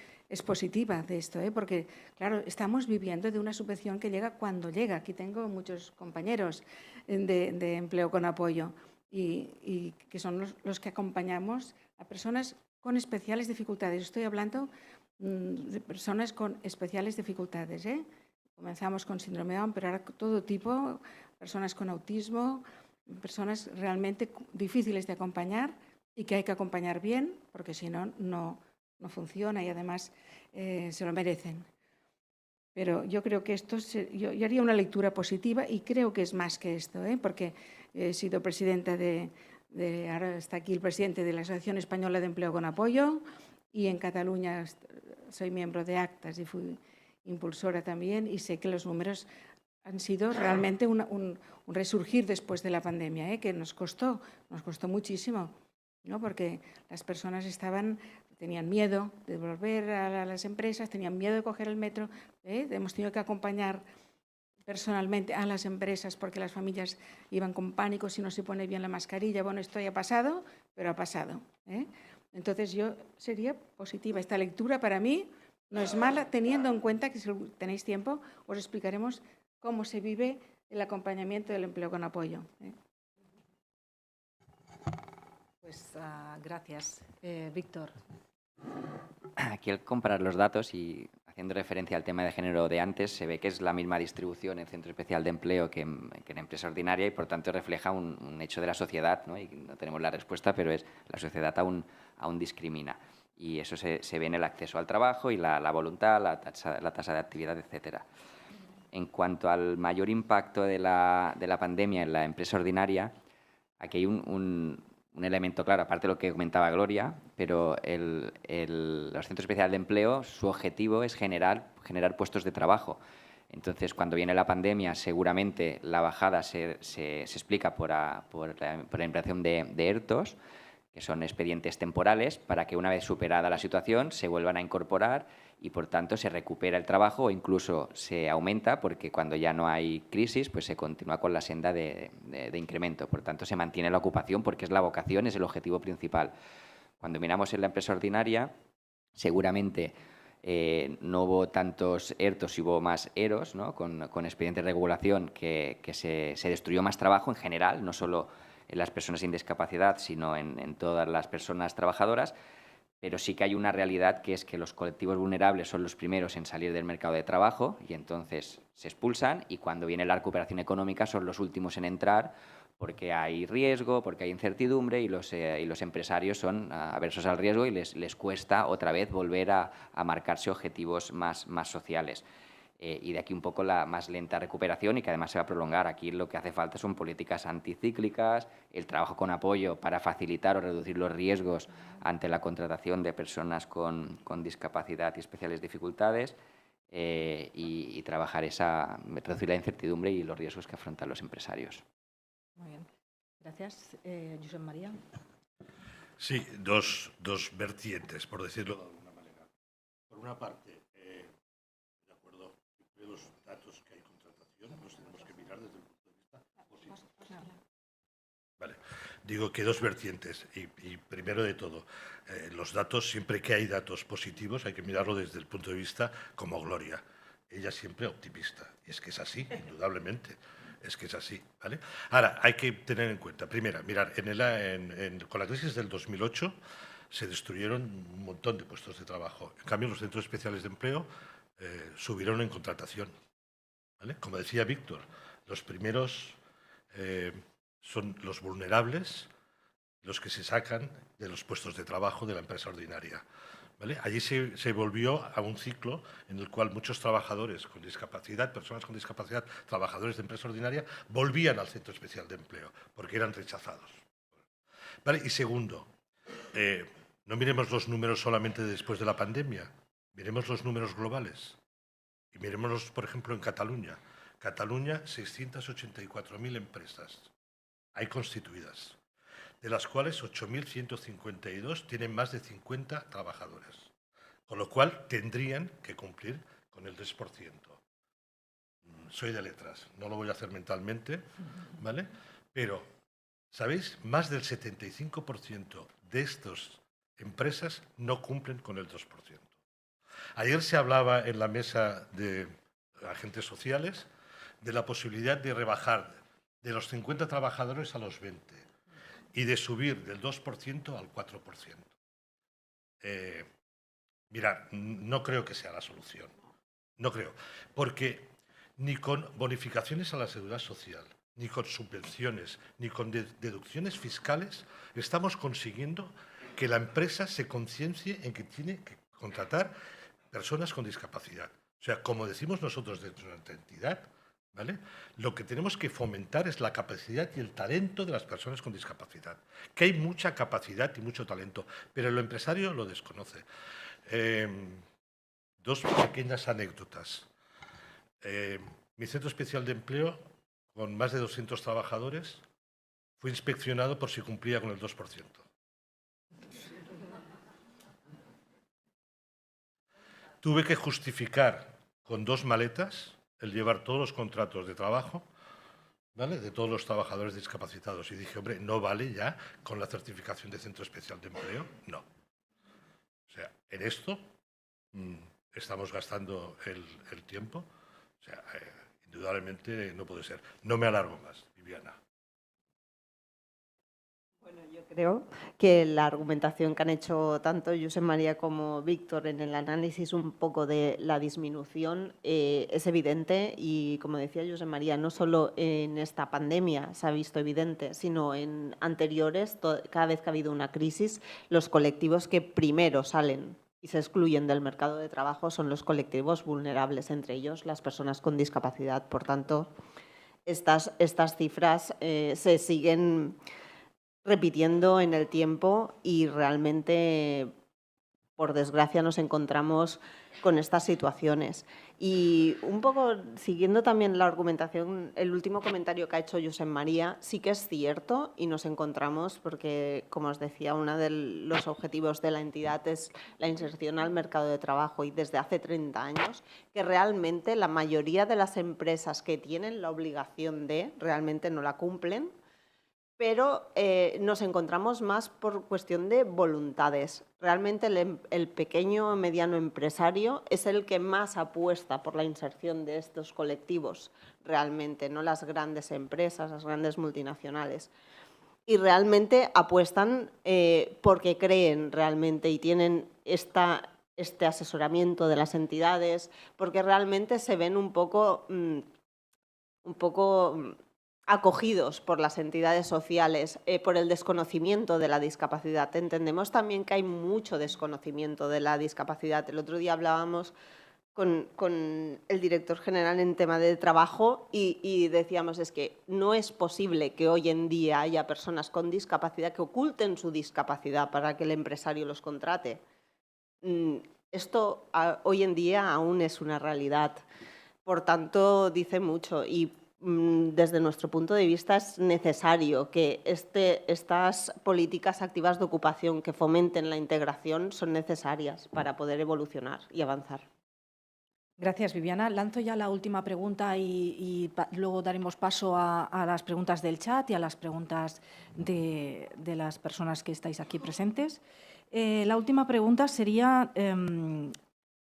positiva de esto, porque, claro, estamos viviendo de una subvención que llega cuando llega. Aquí tengo muchos compañeros de empleo con apoyo y que son los que acompañamos a personas con especiales dificultades. Estoy hablando de personas con especiales dificultades. Comenzamos con síndrome de Down, pero ahora todo tipo, personas con autismo, personas realmente difíciles de acompañar y que hay que acompañar bien, porque si no, no funciona y además se lo merecen. Pero yo creo que esto, yo haría una lectura positiva y creo que es más que esto, porque he sido presidenta ahora está aquí el presidente de la Asociación Española de Empleo con Apoyo y en Cataluña soy miembro de Actas y fui impulsora también y sé que los números han sido realmente un resurgir después de la pandemia, que nos costó muchísimo, ¿no? Porque las personas tenían miedo de volver a las empresas, tenían miedo de coger el metro, hemos tenido que acompañar personalmente a las empresas porque las familias iban con pánico si no se pone bien la mascarilla. Bueno, esto ya ha pasado, pero ha pasado. Entonces yo sería positiva. Esta lectura para mí no es mala, teniendo en cuenta que si tenéis tiempo os explicaremos cómo se vive el acompañamiento del empleo con apoyo. Pues gracias. Víctor. Aquí al comparar los datos y haciendo referencia al tema de género de antes, se ve que es la misma distribución en centro especial de empleo que en empresa ordinaria y por tanto refleja un hecho de la sociedad, ¿no? Y no tenemos la respuesta, pero la sociedad aún discrimina. Y eso se ve en el acceso al trabajo y la voluntad, la tasa de actividad, etcétera. En cuanto al mayor impacto de la pandemia en la empresa ordinaria, aquí hay un elemento claro, aparte de lo que comentaba Gloria, pero los centros especiales de empleo, su objetivo es generar puestos de trabajo. Entonces, cuando viene la pandemia, seguramente la bajada se explica por la implantación de ERTOs, que son expedientes temporales, para que una vez superada la situación se vuelvan a incorporar y, por tanto, se recupera el trabajo o incluso se aumenta, porque cuando ya no hay crisis, pues se continúa con la senda de incremento. Por tanto, se mantiene la ocupación porque es la vocación, es el objetivo principal. Cuando miramos en la empresa ordinaria, seguramente no hubo tantos ERTOs y hubo más EROs, ¿no? con expedientes de regulación que se destruyó más trabajo en general, no solo en las personas sin discapacidad, sino en todas las personas trabajadoras, pero sí que hay una realidad, que es que los colectivos vulnerables son los primeros en salir del mercado de trabajo y entonces se expulsan, y cuando viene la recuperación económica son los últimos en entrar, porque hay riesgo, porque hay incertidumbre, y los empresarios son aversos al riesgo y les cuesta otra vez volver a marcarse objetivos más sociales. Y de aquí un poco la más lenta recuperación, y que además se va a prolongar. Aquí lo que hace falta son políticas anticíclicas, el trabajo con apoyo para facilitar o reducir los riesgos ante la contratación de personas con discapacidad y especiales dificultades, y trabajar reducir la incertidumbre y los riesgos que afrontan los empresarios. Muy bien. Gracias. Josep María. Sí, dos vertientes, por decirlo de alguna manera. Por una parte, de acuerdo, los datos que hay contratación los tenemos que mirar desde el punto de vista positivo. Vale. Digo que dos vertientes. Y primero de todo, los datos, siempre que hay datos positivos, hay que mirarlo desde el punto de vista como Gloria. Ella siempre optimista. Y es que es así, indudablemente. Es que es así, ¿vale? Ahora, hay que tener en cuenta, primero, mirar, con la crisis del 2008 se destruyeron un montón de puestos de trabajo. En cambio, los centros especiales de empleo subieron en contratación, ¿vale? Como decía Víctor, los primeros son los vulnerables, los que se sacan de los puestos de trabajo de la empresa ordinaria, ¿vale? Allí se volvió a un ciclo en el cual muchos trabajadores con discapacidad, personas con discapacidad, trabajadores de empresa ordinaria, volvían al centro especial de empleo porque eran rechazados, ¿vale? Y segundo, no miremos los números solamente después de la pandemia, miremos los números globales. Y miremoslos, por ejemplo, en Cataluña. Cataluña, 684.000 empresas hay constituidas, de las cuales 8.152 tienen más de 50 trabajadores, con lo cual tendrían que cumplir con el 3%. Soy de letras, no lo voy a hacer mentalmente, ¿vale? Pero, ¿sabéis? Más del 75% de estas empresas no cumplen con el 2%. Ayer se hablaba en la mesa de agentes sociales de la posibilidad de rebajar de los 50 trabajadores a los 20 y de subir del 2% al 4%. Mirad, no creo que sea la solución. No creo. Porque ni con bonificaciones a la seguridad social, ni con subvenciones, ni con deducciones fiscales estamos consiguiendo que la empresa se conciencie en que tiene que contratar personas con discapacidad. O sea, como decimos nosotros dentro de nuestra entidad, ¿vale? Lo que tenemos que fomentar es la capacidad y el talento de las personas con discapacidad, que hay mucha capacidad y mucho talento, pero el empresario lo desconoce. Dos pequeñas anécdotas. Mi centro especial de empleo, con más de 200 trabajadores, fue inspeccionado por si cumplía con el 2%. Tuve que justificar con 2 maletas el llevar todos los contratos de trabajo, ¿vale?, de todos los trabajadores discapacitados. Y dije, hombre, ¿no vale ya con la certificación de Centro Especial de Empleo? No. O sea, en esto estamos gastando el tiempo. O sea, indudablemente no puede ser. No me alargo más, Viviana. Bueno, yo creo que la argumentación que han hecho tanto Josep María como Víctor en el análisis un poco de la disminución es evidente, y como decía Josep María, no solo en esta pandemia se ha visto evidente, sino en anteriores, cada vez que ha habido una crisis, los colectivos que primero salen y se excluyen del mercado de trabajo son los colectivos vulnerables, entre ellos las personas con discapacidad. Por tanto, estas cifras se siguen repitiendo en el tiempo y realmente por desgracia, nos encontramos con estas situaciones. Y un poco siguiendo también la argumentación, el último comentario que ha hecho Josep María, sí que es cierto y nos encontramos porque, como os decía, uno de los objetivos de la entidad es la inserción al mercado de trabajo y desde hace 30 años que realmente la mayoría de las empresas que tienen la obligación de realmente no la cumplen, pero nos encontramos más por cuestión de voluntades. Realmente el pequeño o mediano empresario es el que más apuesta por la inserción de estos colectivos, realmente, no las grandes empresas, las grandes multinacionales. Y realmente apuestan porque creen realmente y tienen este asesoramiento de las entidades, porque realmente se ven un poco acogidos por las entidades sociales, por el desconocimiento de la discapacidad. Entendemos también que hay mucho desconocimiento de la discapacidad. El otro día hablábamos con el director general en tema de trabajo y decíamos es que no es posible que hoy en día haya personas con discapacidad que oculten su discapacidad para que el empresario los contrate. Esto hoy en día aún es una realidad. Por tanto, dice mucho y desde nuestro punto de vista es necesario que estas políticas activas de ocupación que fomenten la integración son necesarias para poder evolucionar y avanzar. Gracias, Viviana. Lanzo ya la última pregunta y luego daremos paso a las preguntas del chat y a las preguntas de las personas que estáis aquí presentes. La última pregunta sería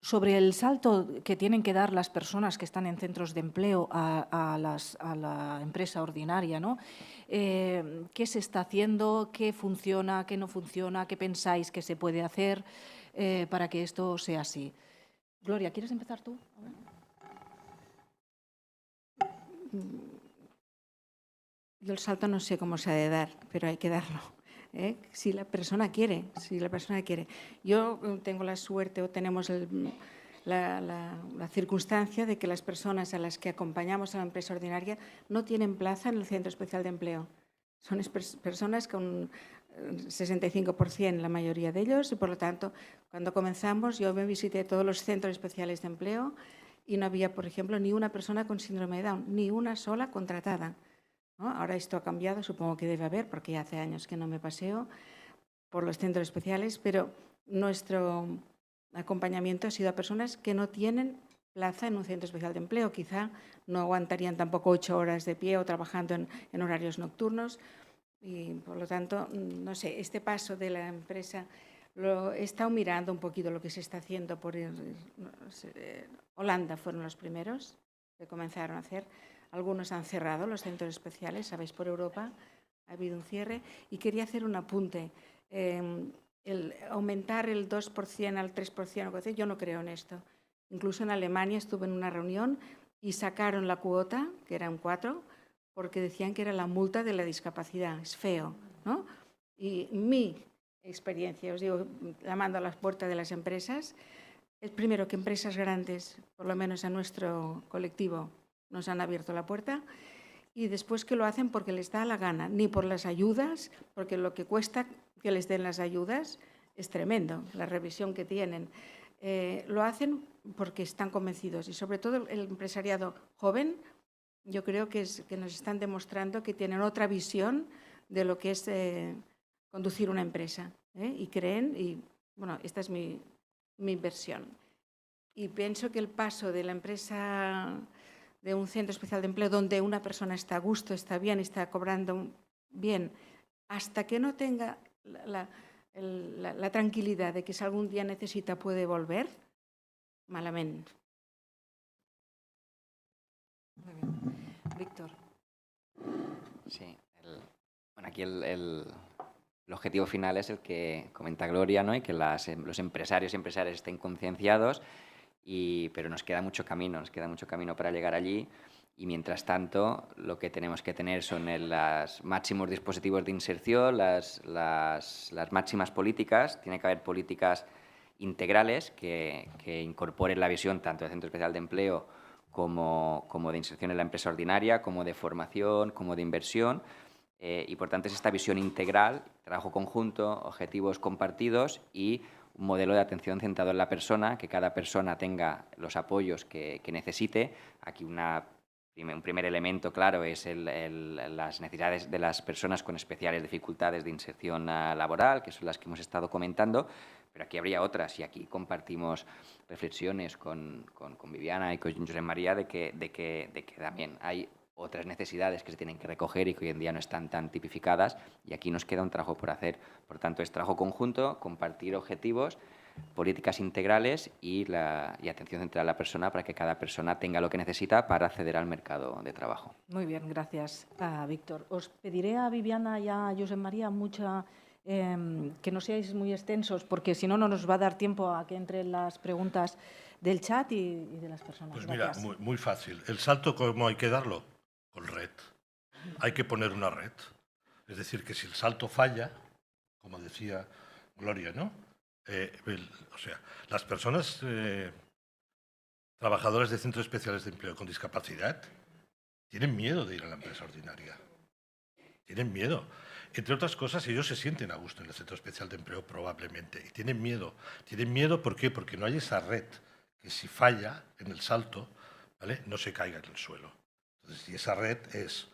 sobre el salto que tienen que dar las personas que están en centros de empleo a la empresa ordinaria, ¿no? ¿Qué se está haciendo? ¿Qué funciona? ¿Qué no funciona? ¿Qué pensáis que se puede hacer para que esto sea así? Gloria, ¿quieres empezar tú? Yo el salto no sé cómo se ha de dar, pero hay que darlo. Si la persona quiere, Yo tengo la suerte o tenemos la circunstancia de que las personas a las que acompañamos a la empresa ordinaria no tienen plaza en el Centro Especial de Empleo. Son personas con 65% la mayoría de ellos y, por lo tanto, cuando comenzamos yo me visité todos los centros especiales de empleo y no había, por ejemplo, ni una persona con síndrome de Down, ni una sola contratada, ¿no? Ahora esto ha cambiado, supongo que debe haber, porque ya hace años que no me paseo por los centros especiales, pero nuestro acompañamiento ha sido a personas que no tienen plaza en un centro especial de empleo. Quizá no aguantarían tampoco 8 horas de pie o trabajando en horarios nocturnos y, por lo tanto, no sé, este paso de la empresa lo he estado mirando un poquito lo que se está haciendo por Holanda fueron los primeros que comenzaron a hacer. Algunos han cerrado los centros especiales, sabéis, por Europa ha habido un cierre. Y quería hacer un apunte. El aumentar el 2% al 3%, yo no creo en esto. Incluso en Alemania estuve en una reunión y sacaron la cuota, que era un 4%, porque decían que era la multa de la discapacidad. Es feo, ¿no? Y mi experiencia, os digo, llamando a las puertas de las empresas, es primero que empresas grandes, por lo menos a nuestro colectivo, nos han abierto la puerta y después que lo hacen porque les da la gana, ni por las ayudas, porque lo que cuesta que les den las ayudas es tremendo, la revisión que tienen. Lo hacen porque están convencidos y sobre todo el empresariado joven, yo creo que nos están demostrando que tienen otra visión de lo que es conducir una empresa y creen, y bueno, esta es mi versión. Y pienso que el paso de la empresa de un centro especial de empleo donde una persona está a gusto, está bien, está cobrando bien, hasta que no tenga la tranquilidad de que si algún día necesita puede volver, malamente. Muy bien. Víctor. Sí, bueno, aquí el objetivo final es el que comenta Gloria, ¿no? Y que los empresarios y empresarias estén concienciados, pero nos queda mucho camino para llegar allí y mientras tanto lo que tenemos que tener son los máximos dispositivos de inserción, las máximas políticas. Tiene que haber políticas integrales que incorporen la visión tanto del Centro Especial de Empleo como de inserción en la empresa ordinaria, como de formación, como de inversión. Y por tanto es esta visión integral, trabajo conjunto, objetivos compartidos y un modelo de atención centrado en la persona, que cada persona tenga los apoyos que necesite. Aquí un primer elemento claro es las necesidades de las personas con especiales dificultades de inserción laboral, que son las que hemos estado comentando, pero aquí habría otras, y aquí compartimos reflexiones con Viviana y con Josep María de que también hay otras necesidades que se tienen que recoger y que hoy en día no están tan tipificadas, y aquí nos queda un trabajo por hacer. Por tanto, es trabajo conjunto, compartir objetivos, políticas integrales y atención centrada a la persona para que cada persona tenga lo que necesita para acceder al mercado de trabajo. Muy bien, gracias, Víctor. Os pediré a Viviana y a Josep María que no seáis muy extensos, porque si no, no nos va a dar tiempo a que entren las preguntas del chat y de las personas. Pues gracias. mira, muy fácil. ¿El salto cómo hay que darlo? Con red. Hay que poner una red. Es decir, que si el salto falla, como decía Gloria, ¿no? O sea, las personas trabajadoras de centros especiales de empleo con discapacidad tienen miedo de ir a la empresa ordinaria. Tienen miedo. Entre otras cosas, ellos se sienten a gusto en el centro especial de empleo probablemente. Y tienen miedo. Tienen miedo, ¿por qué? Porque no hay esa red que si falla en el salto, ¿vale?, no se caiga en el suelo. Entonces, y esa red es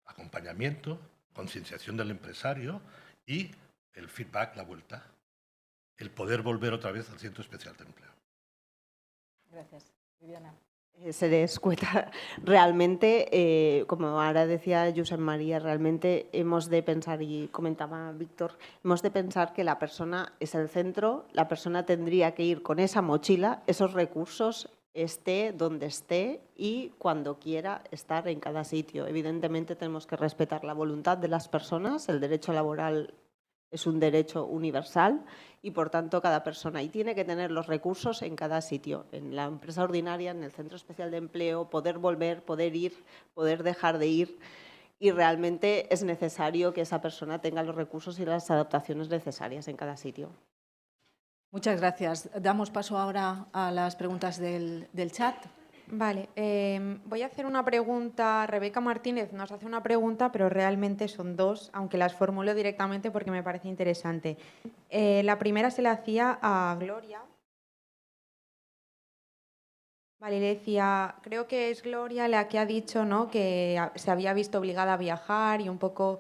acompañamiento, concienciación del empresario y el feedback, la vuelta. El poder volver otra vez al centro especial de empleo. Gracias. Viviana. Seré escueta. Realmente, como ahora decía Josep María, realmente hemos de pensar, y comentaba Víctor, hemos de pensar que la persona es el centro, la persona tendría que ir con esa mochila, esos recursos, esté donde esté y cuando quiera estar en cada sitio. Evidentemente tenemos que respetar la voluntad de las personas, el derecho laboral es un derecho universal y, por tanto, cada persona y tiene que tener los recursos en cada sitio, en la empresa ordinaria, en el centro especial de empleo, poder volver, poder ir, poder dejar de ir, y realmente es necesario que esa persona tenga los recursos y las adaptaciones necesarias en cada sitio. Muchas gracias. Damos paso ahora a las preguntas del chat. Vale, voy a hacer una pregunta. Rebeca Martínez nos hace una pregunta, pero realmente son dos, aunque las formulo directamente porque me parece interesante. La primera se la hacía a Gloria. Vale, le decía, creo que es Gloria la que ha dicho, ¿no?, que se había visto obligada a viajar y un poco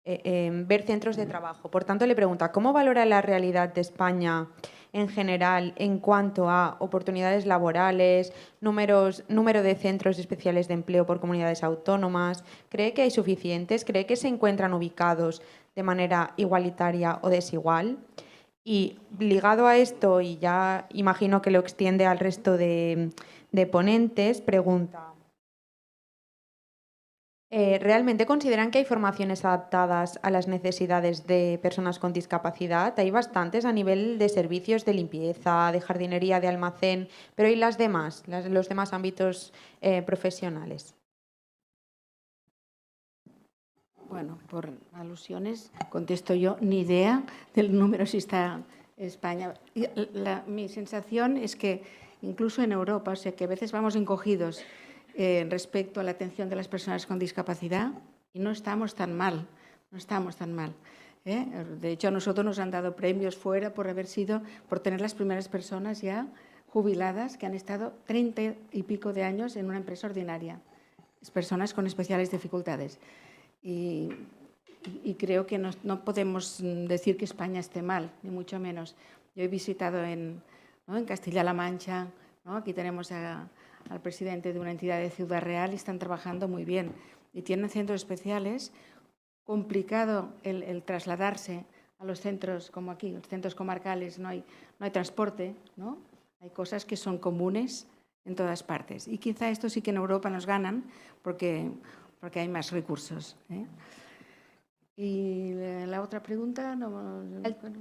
ver centros de trabajo. Por tanto, le pregunta, ¿cómo valora la realidad de España en general en cuanto a oportunidades laborales, número de centros especiales de empleo por comunidades autónomas? ¿Cree que hay suficientes? ¿Cree que se encuentran ubicados de manera igualitaria o desigual? Y ligado a esto, y ya imagino que lo extiende al resto de ponentes, pregunta, ¿realmente consideran que hay formaciones adaptadas a las necesidades de personas con discapacidad? Hay bastantes a nivel de servicios de limpieza, de jardinería, de almacén, pero ¿y los demás ámbitos profesionales? Bueno, por alusiones contesto yo, ni idea del número si está España. Mi sensación es que incluso en Europa, o sea, que a veces vamos encogidos respecto a la atención de las personas con discapacidad y no estamos tan mal, ¿eh? De hecho, a nosotros nos han dado premios fuera por tener las primeras personas ya jubiladas que han estado 30 y pico de años en una empresa ordinaria, personas con especiales dificultades. Y creo que no podemos decir que España esté mal, ni mucho menos. Yo he visitado en Castilla-La Mancha, ¿no? Aquí tenemos al presidente de una entidad de Ciudad Real y están trabajando muy bien. Y tienen centros especiales, complicado el trasladarse a los centros como aquí, los centros comarcales, no hay transporte, ¿no? Hay cosas que son comunes en todas partes. Y quizá esto sí que en Europa nos ganan porque hay más recursos, ¿eh? Y la otra pregunta...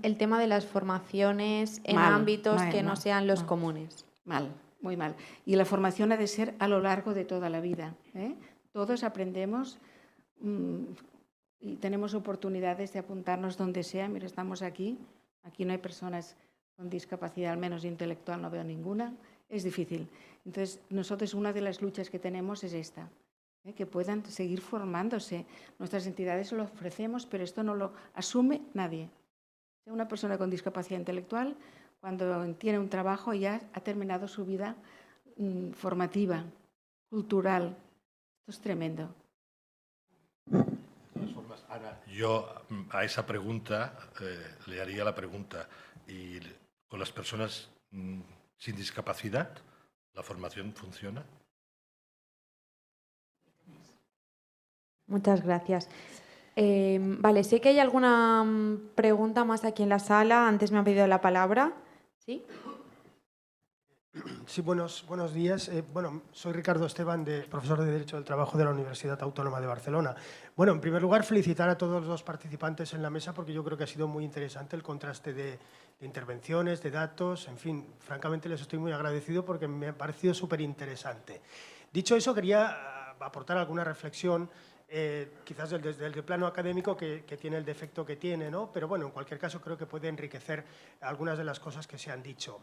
El tema de las formaciones en ámbitos que no sean los comunes. Mal, muy mal. Y la formación ha de ser a lo largo de toda la vida, ¿eh? Todos aprendemos y tenemos oportunidades de apuntarnos donde sea. Mira, estamos aquí no hay personas con discapacidad, al menos intelectual, no veo ninguna. Es difícil. Entonces, nosotros una de las luchas que tenemos es esta, que puedan seguir formándose. Nuestras entidades lo ofrecemos, pero esto no lo asume nadie. sea una persona con discapacidad intelectual cuando tiene un trabajo ya ha terminado su vida formativa, cultural. Esto es tremendo. De todas formas, Ana, yo a esa pregunta le haría la pregunta, ¿y con las personas sin discapacidad la formación funciona? Muchas gracias. Vale, sé que hay alguna pregunta más aquí en la sala. Antes me han pedido la palabra. ¿Sí? Sí, buenos días. Soy Ricardo Esteban, profesor de Derecho del Trabajo de la Universidad Autónoma de Barcelona. Bueno, en primer lugar, felicitar a todos los participantes en la mesa porque yo creo que ha sido muy interesante el contraste de intervenciones, de datos. En fin, francamente les estoy muy agradecido porque me ha parecido súper interesante. Dicho eso, quería aportar alguna reflexión, quizás desde el plano académico que tiene el defecto que tiene, ¿no? Pero bueno, en cualquier caso creo que puede enriquecer algunas de las cosas que se han dicho.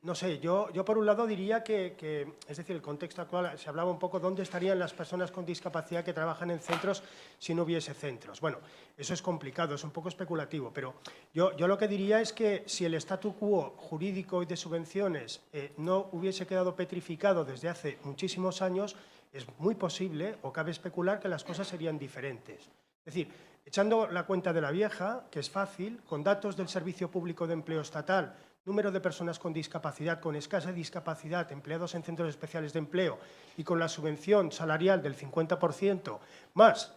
No sé, yo por un lado diría que, es decir, el contexto actual, se hablaba un poco dónde estarían las personas con discapacidad que trabajan en centros si no hubiese centros. Bueno, eso es complicado, es un poco especulativo, pero yo lo que diría es que si el statu quo jurídico y de subvenciones no hubiese quedado petrificado desde hace muchísimos años, es muy posible, o cabe especular, que las cosas serían diferentes. Es decir, echando la cuenta de la vieja, que es fácil, con datos del Servicio Público de Empleo Estatal, número de personas con discapacidad, con escasa discapacidad, empleados en centros especiales de empleo y con la subvención salarial del 50%, más,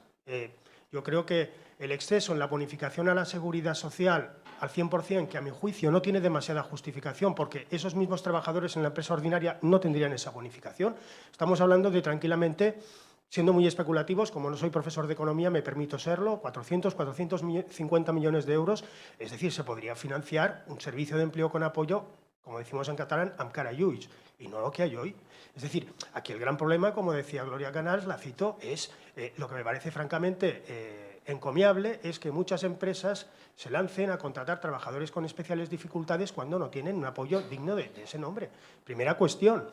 yo creo que el exceso en la bonificación a la seguridad social al 100%, que a mi juicio no tiene demasiada justificación porque esos mismos trabajadores en la empresa ordinaria no tendrían esa bonificación. Estamos hablando de tranquilamente, siendo muy especulativos, como no soy profesor de economía, me permito serlo, 450 millones de euros, es decir, se podría financiar un servicio de empleo con apoyo, como decimos en catalán, amb cara i ulls, y no lo que hay hoy. Es decir, aquí el gran problema, como decía Gloria Canals, la cito, es lo que me parece francamente encomiable, es que muchas empresas se lancen a contratar trabajadores con especiales dificultades cuando no tienen un apoyo digno de ese nombre. Primera cuestión.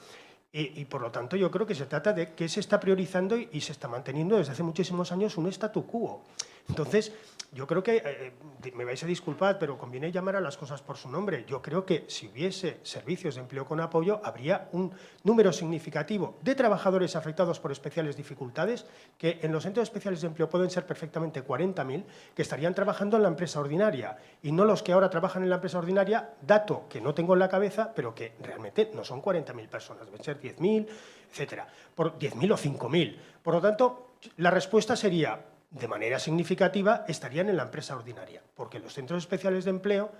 Y por lo tanto yo creo que se trata de que se está priorizando y se está manteniendo desde hace muchísimos años un statu quo. Entonces, yo creo que, me vais a disculpar, pero conviene llamar a las cosas por su nombre. Yo creo que si hubiese servicios de empleo con apoyo, habría un número significativo de trabajadores afectados por especiales dificultades, que en los centros especiales de empleo pueden ser perfectamente 40.000, que estarían trabajando en la empresa ordinaria, y no los que ahora trabajan en la empresa ordinaria, dato que no tengo en la cabeza, pero que realmente no son 40.000 personas, deben ser 10.000, etcétera, por 10.000 o 5.000. Por lo tanto, la respuesta sería, de manera significativa, estarían en la empresa ordinaria, porque los centros especiales de empleo,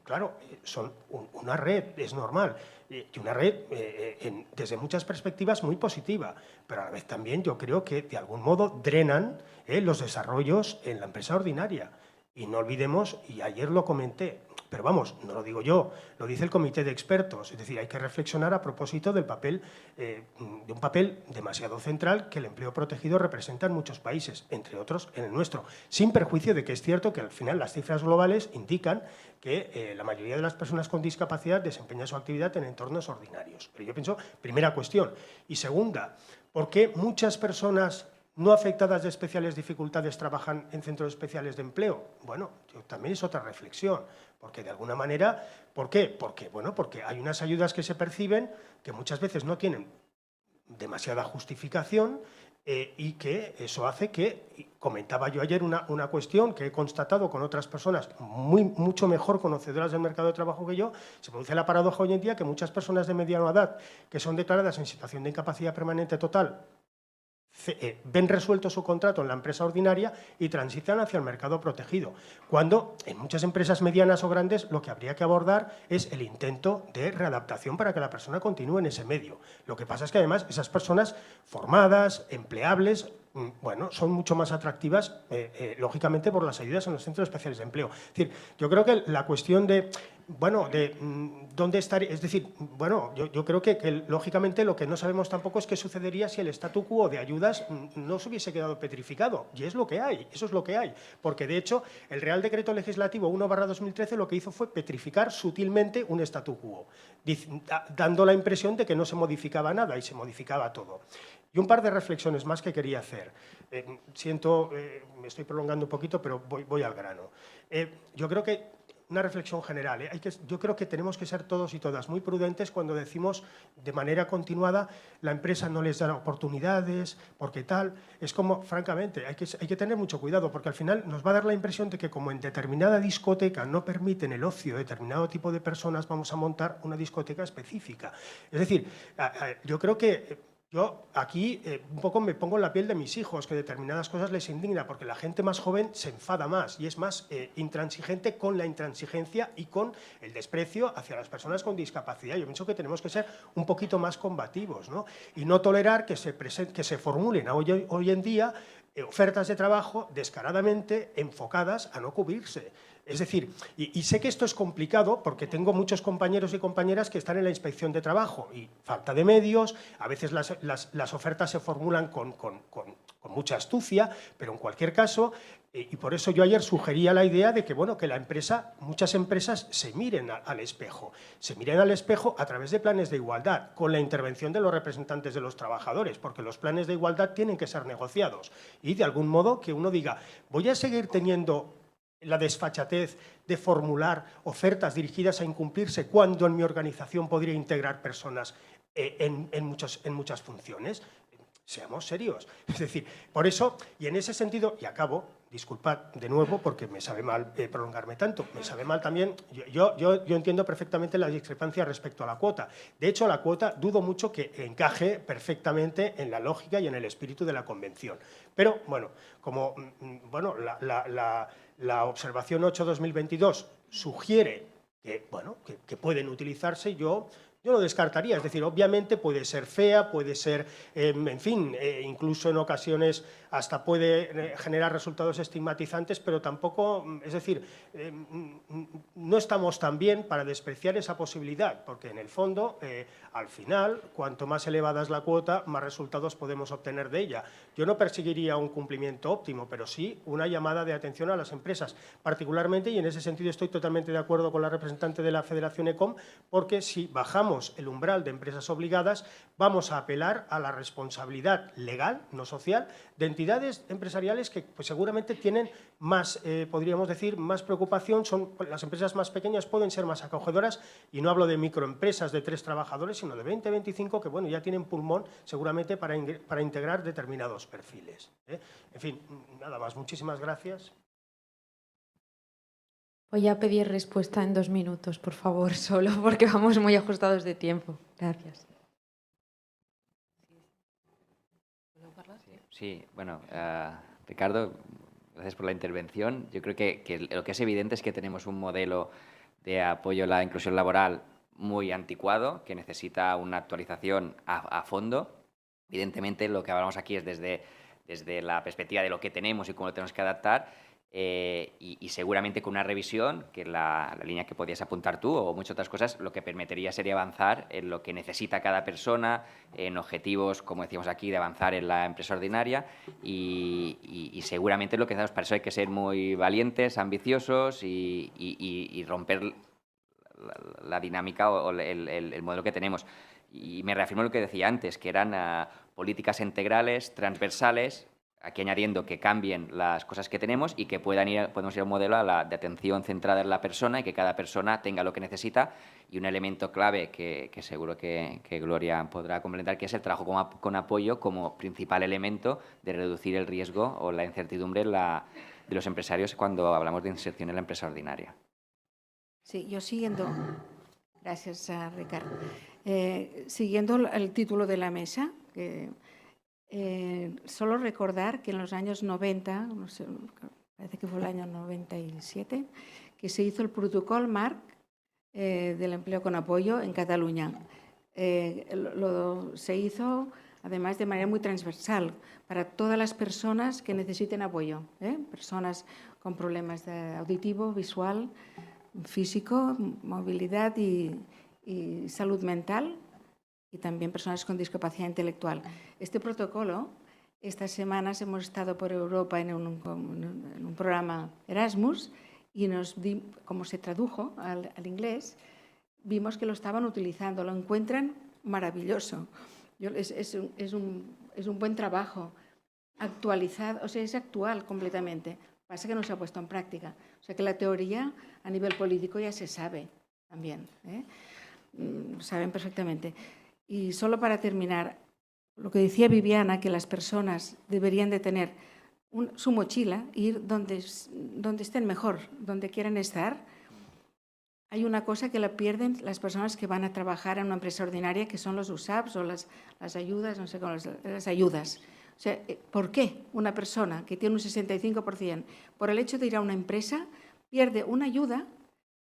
claro, son una red, es normal, y una red desde muchas perspectivas muy positiva, pero a la vez también yo creo que de algún modo drenan los desarrollos en la empresa ordinaria. Y no olvidemos, y ayer lo comenté, pero vamos, no lo digo yo, lo dice el comité de expertos, es decir, hay que reflexionar a propósito del papel, de un papel demasiado central que el empleo protegido representa en muchos países, entre otros en el nuestro, sin perjuicio de que es cierto que al final las cifras globales indican que la mayoría de las personas con discapacidad desempeñan su actividad en entornos ordinarios. Pero yo pienso, primera cuestión. Y segunda, ¿por qué muchas personas no afectadas de especiales dificultades trabajan en centros especiales de empleo? Bueno, también es otra reflexión, porque de alguna manera, ¿por qué? Porque hay unas ayudas que se perciben que muchas veces no tienen demasiada justificación y que eso hace que, comentaba yo ayer una cuestión que he constatado con otras personas mucho mejor conocedoras del mercado de trabajo que yo, se produce la paradoja hoy en día que muchas personas de mediana edad que son declaradas en situación de incapacidad permanente total ven resuelto su contrato en la empresa ordinaria y transitan hacia el mercado protegido, cuando en muchas empresas medianas o grandes lo que habría que abordar es el intento de readaptación para que la persona continúe en ese medio. Lo que pasa es que además esas personas formadas, empleables, bueno, son mucho más atractivas, lógicamente, por las ayudas en los centros especiales de empleo. Es decir, yo creo que la cuestión de dónde estar, es decir, bueno, yo creo que lógicamente lo que no sabemos tampoco es qué sucedería si el statu quo de ayudas no se hubiese quedado petrificado, y es lo que hay, eso es lo que hay, porque de hecho el Real Decreto Legislativo 1/2013 lo que hizo fue petrificar sutilmente un statu quo, dando la impresión de que no se modificaba nada y se modificaba todo. Y un par de reflexiones más que quería hacer. Siento, me estoy prolongando un poquito, pero voy al grano. Yo creo que una reflexión general. Yo creo que tenemos que ser todos y todas muy prudentes cuando decimos de manera continuada la empresa no les da oportunidades, porque tal. Es como, francamente, hay que tener mucho cuidado, porque al final nos va a dar la impresión de que como en determinada discoteca no permiten el ocio de determinado tipo de personas, vamos a montar una discoteca específica. Es decir, yo creo que yo aquí un poco me pongo en la piel de mis hijos, que determinadas cosas les indigna, porque la gente más joven se enfada más y es más intransigente con la intransigencia y con el desprecio hacia las personas con discapacidad. Yo pienso que tenemos que ser un poquito más combativos, ¿no? Y no tolerar que se formulen hoy en día ofertas de trabajo descaradamente enfocadas a no cubrirse. Es decir, y sé que esto es complicado porque tengo muchos compañeros y compañeras que están en la inspección de trabajo y falta de medios, a veces las ofertas se formulan con mucha astucia, pero en cualquier caso, y por eso yo ayer sugería la idea de que, bueno, que muchas empresas se miren al espejo a través de planes de igualdad, con la intervención de los representantes de los trabajadores, porque los planes de igualdad tienen que ser negociados y de algún modo que uno diga, voy a seguir teniendo la desfachatez de formular ofertas dirigidas a incumplirse cuando en mi organización podría integrar personas en muchas funciones. Seamos serios. Es decir, por eso, y en ese sentido, y acabo, disculpad de nuevo porque me sabe mal prolongarme tanto, me sabe mal también, yo entiendo perfectamente la discrepancia respecto a la cuota. De hecho, la cuota dudo mucho que encaje perfectamente en la lógica y en el espíritu de la Convención. Pero, bueno, como la observación 8-2022 sugiere que, bueno, que pueden utilizarse, yo lo descartaría. Es decir, obviamente puede ser fea, puede ser, en fin, incluso en ocasiones hasta puede generar resultados estigmatizantes, pero tampoco, es decir, no estamos tan bien para despreciar esa posibilidad, porque en el fondo, al final, cuanto más elevada es la cuota, más resultados podemos obtener de ella. Yo no perseguiría un cumplimiento óptimo, pero sí una llamada de atención a las empresas, particularmente, y en ese sentido estoy totalmente de acuerdo con la representante de la Federación ECOM, porque si bajamos el umbral de empresas obligadas, vamos a apelar a la responsabilidad legal, no social, de entidades empresariales que pues, seguramente tienen más, podríamos decir, más preocupación. Las empresas más pequeñas pueden ser más acogedoras, y no hablo de microempresas de 3 trabajadores, sino de 20, 25, que bueno, ya tienen pulmón seguramente para integrar determinados perfiles. En fin, nada más. Muchísimas gracias. Voy a pedir respuesta en 2 minutos, por favor, solo, porque vamos muy ajustados de tiempo. Gracias. Sí, bueno, Ricardo, gracias por la intervención. Yo creo que lo que es evidente es que tenemos un modelo de apoyo a la inclusión laboral muy anticuado, que necesita una actualización a fondo. Evidentemente, lo que hablamos aquí es desde la perspectiva de lo que tenemos y cómo lo tenemos que adaptar, y seguramente con una revisión, que la línea que podías apuntar tú o muchas otras cosas, lo que permitiría sería avanzar en lo que necesita cada persona, en objetivos, como decíamos aquí, de avanzar en la empresa ordinaria, y seguramente lo que hacemos, para eso hay que ser muy valientes, ambiciosos y romper la dinámica o el modelo que tenemos. Y me reafirmo lo que decía antes, que eran políticas integrales, transversales, aquí añadiendo que cambien las cosas que tenemos y que podemos ir a un modelo de atención centrada en la persona y que cada persona tenga lo que necesita. Y un elemento clave que seguro que Gloria podrá complementar, que es el trabajo con apoyo como principal elemento de reducir el riesgo o la incertidumbre de los empresarios cuando hablamos de inserción en la empresa ordinaria. Sí, yo siguiendo, gracias Ricardo, siguiendo el título de la mesa, solo recordar que en los años 90, no sé, parece que fue el año 97, que se hizo el protocolo marc del empleo con apoyo en Cataluña. Se hizo además de manera muy transversal para todas las personas que necesiten apoyo, personas con problemas de auditivo, visual, físico, movilidad y salud mental, y también personas con discapacidad intelectual. Este protocolo, estas semanas hemos estado por Europa en un programa Erasmus y como se tradujo al inglés, vimos que lo estaban utilizando, lo encuentran maravilloso. Es es un buen trabajo, actualizado, o sea, es actual completamente. Pasa que no se ha puesto en práctica. O sea que la teoría a nivel político ya se sabe también, ¿eh? Saben perfectamente. Y solo para terminar, lo que decía Viviana, que las personas deberían de tener su mochila, ir donde estén mejor, donde quieran estar. Hay una cosa que la pierden las personas que van a trabajar en una empresa ordinaria, que son los USAPs o las ayudas, no sé cómo, las ayudas. O sea, ¿por qué una persona que tiene un 65%, por el hecho de ir a una empresa, pierde una ayuda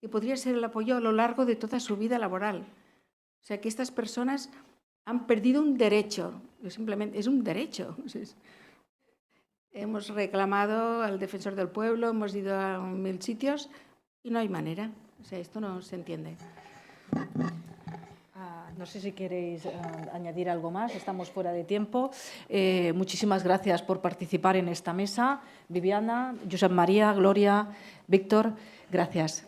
que podría ser el apoyo a lo largo de toda su vida laboral? O sea, que estas personas han perdido un derecho, simplemente es un derecho. Hemos reclamado al defensor del pueblo, hemos ido a 1000 sitios y no hay manera. O sea, esto no se entiende. No sé si queréis añadir algo más, estamos fuera de tiempo. Muchísimas gracias por participar en esta mesa. Viviana, Josep María, Gloria, Víctor, gracias.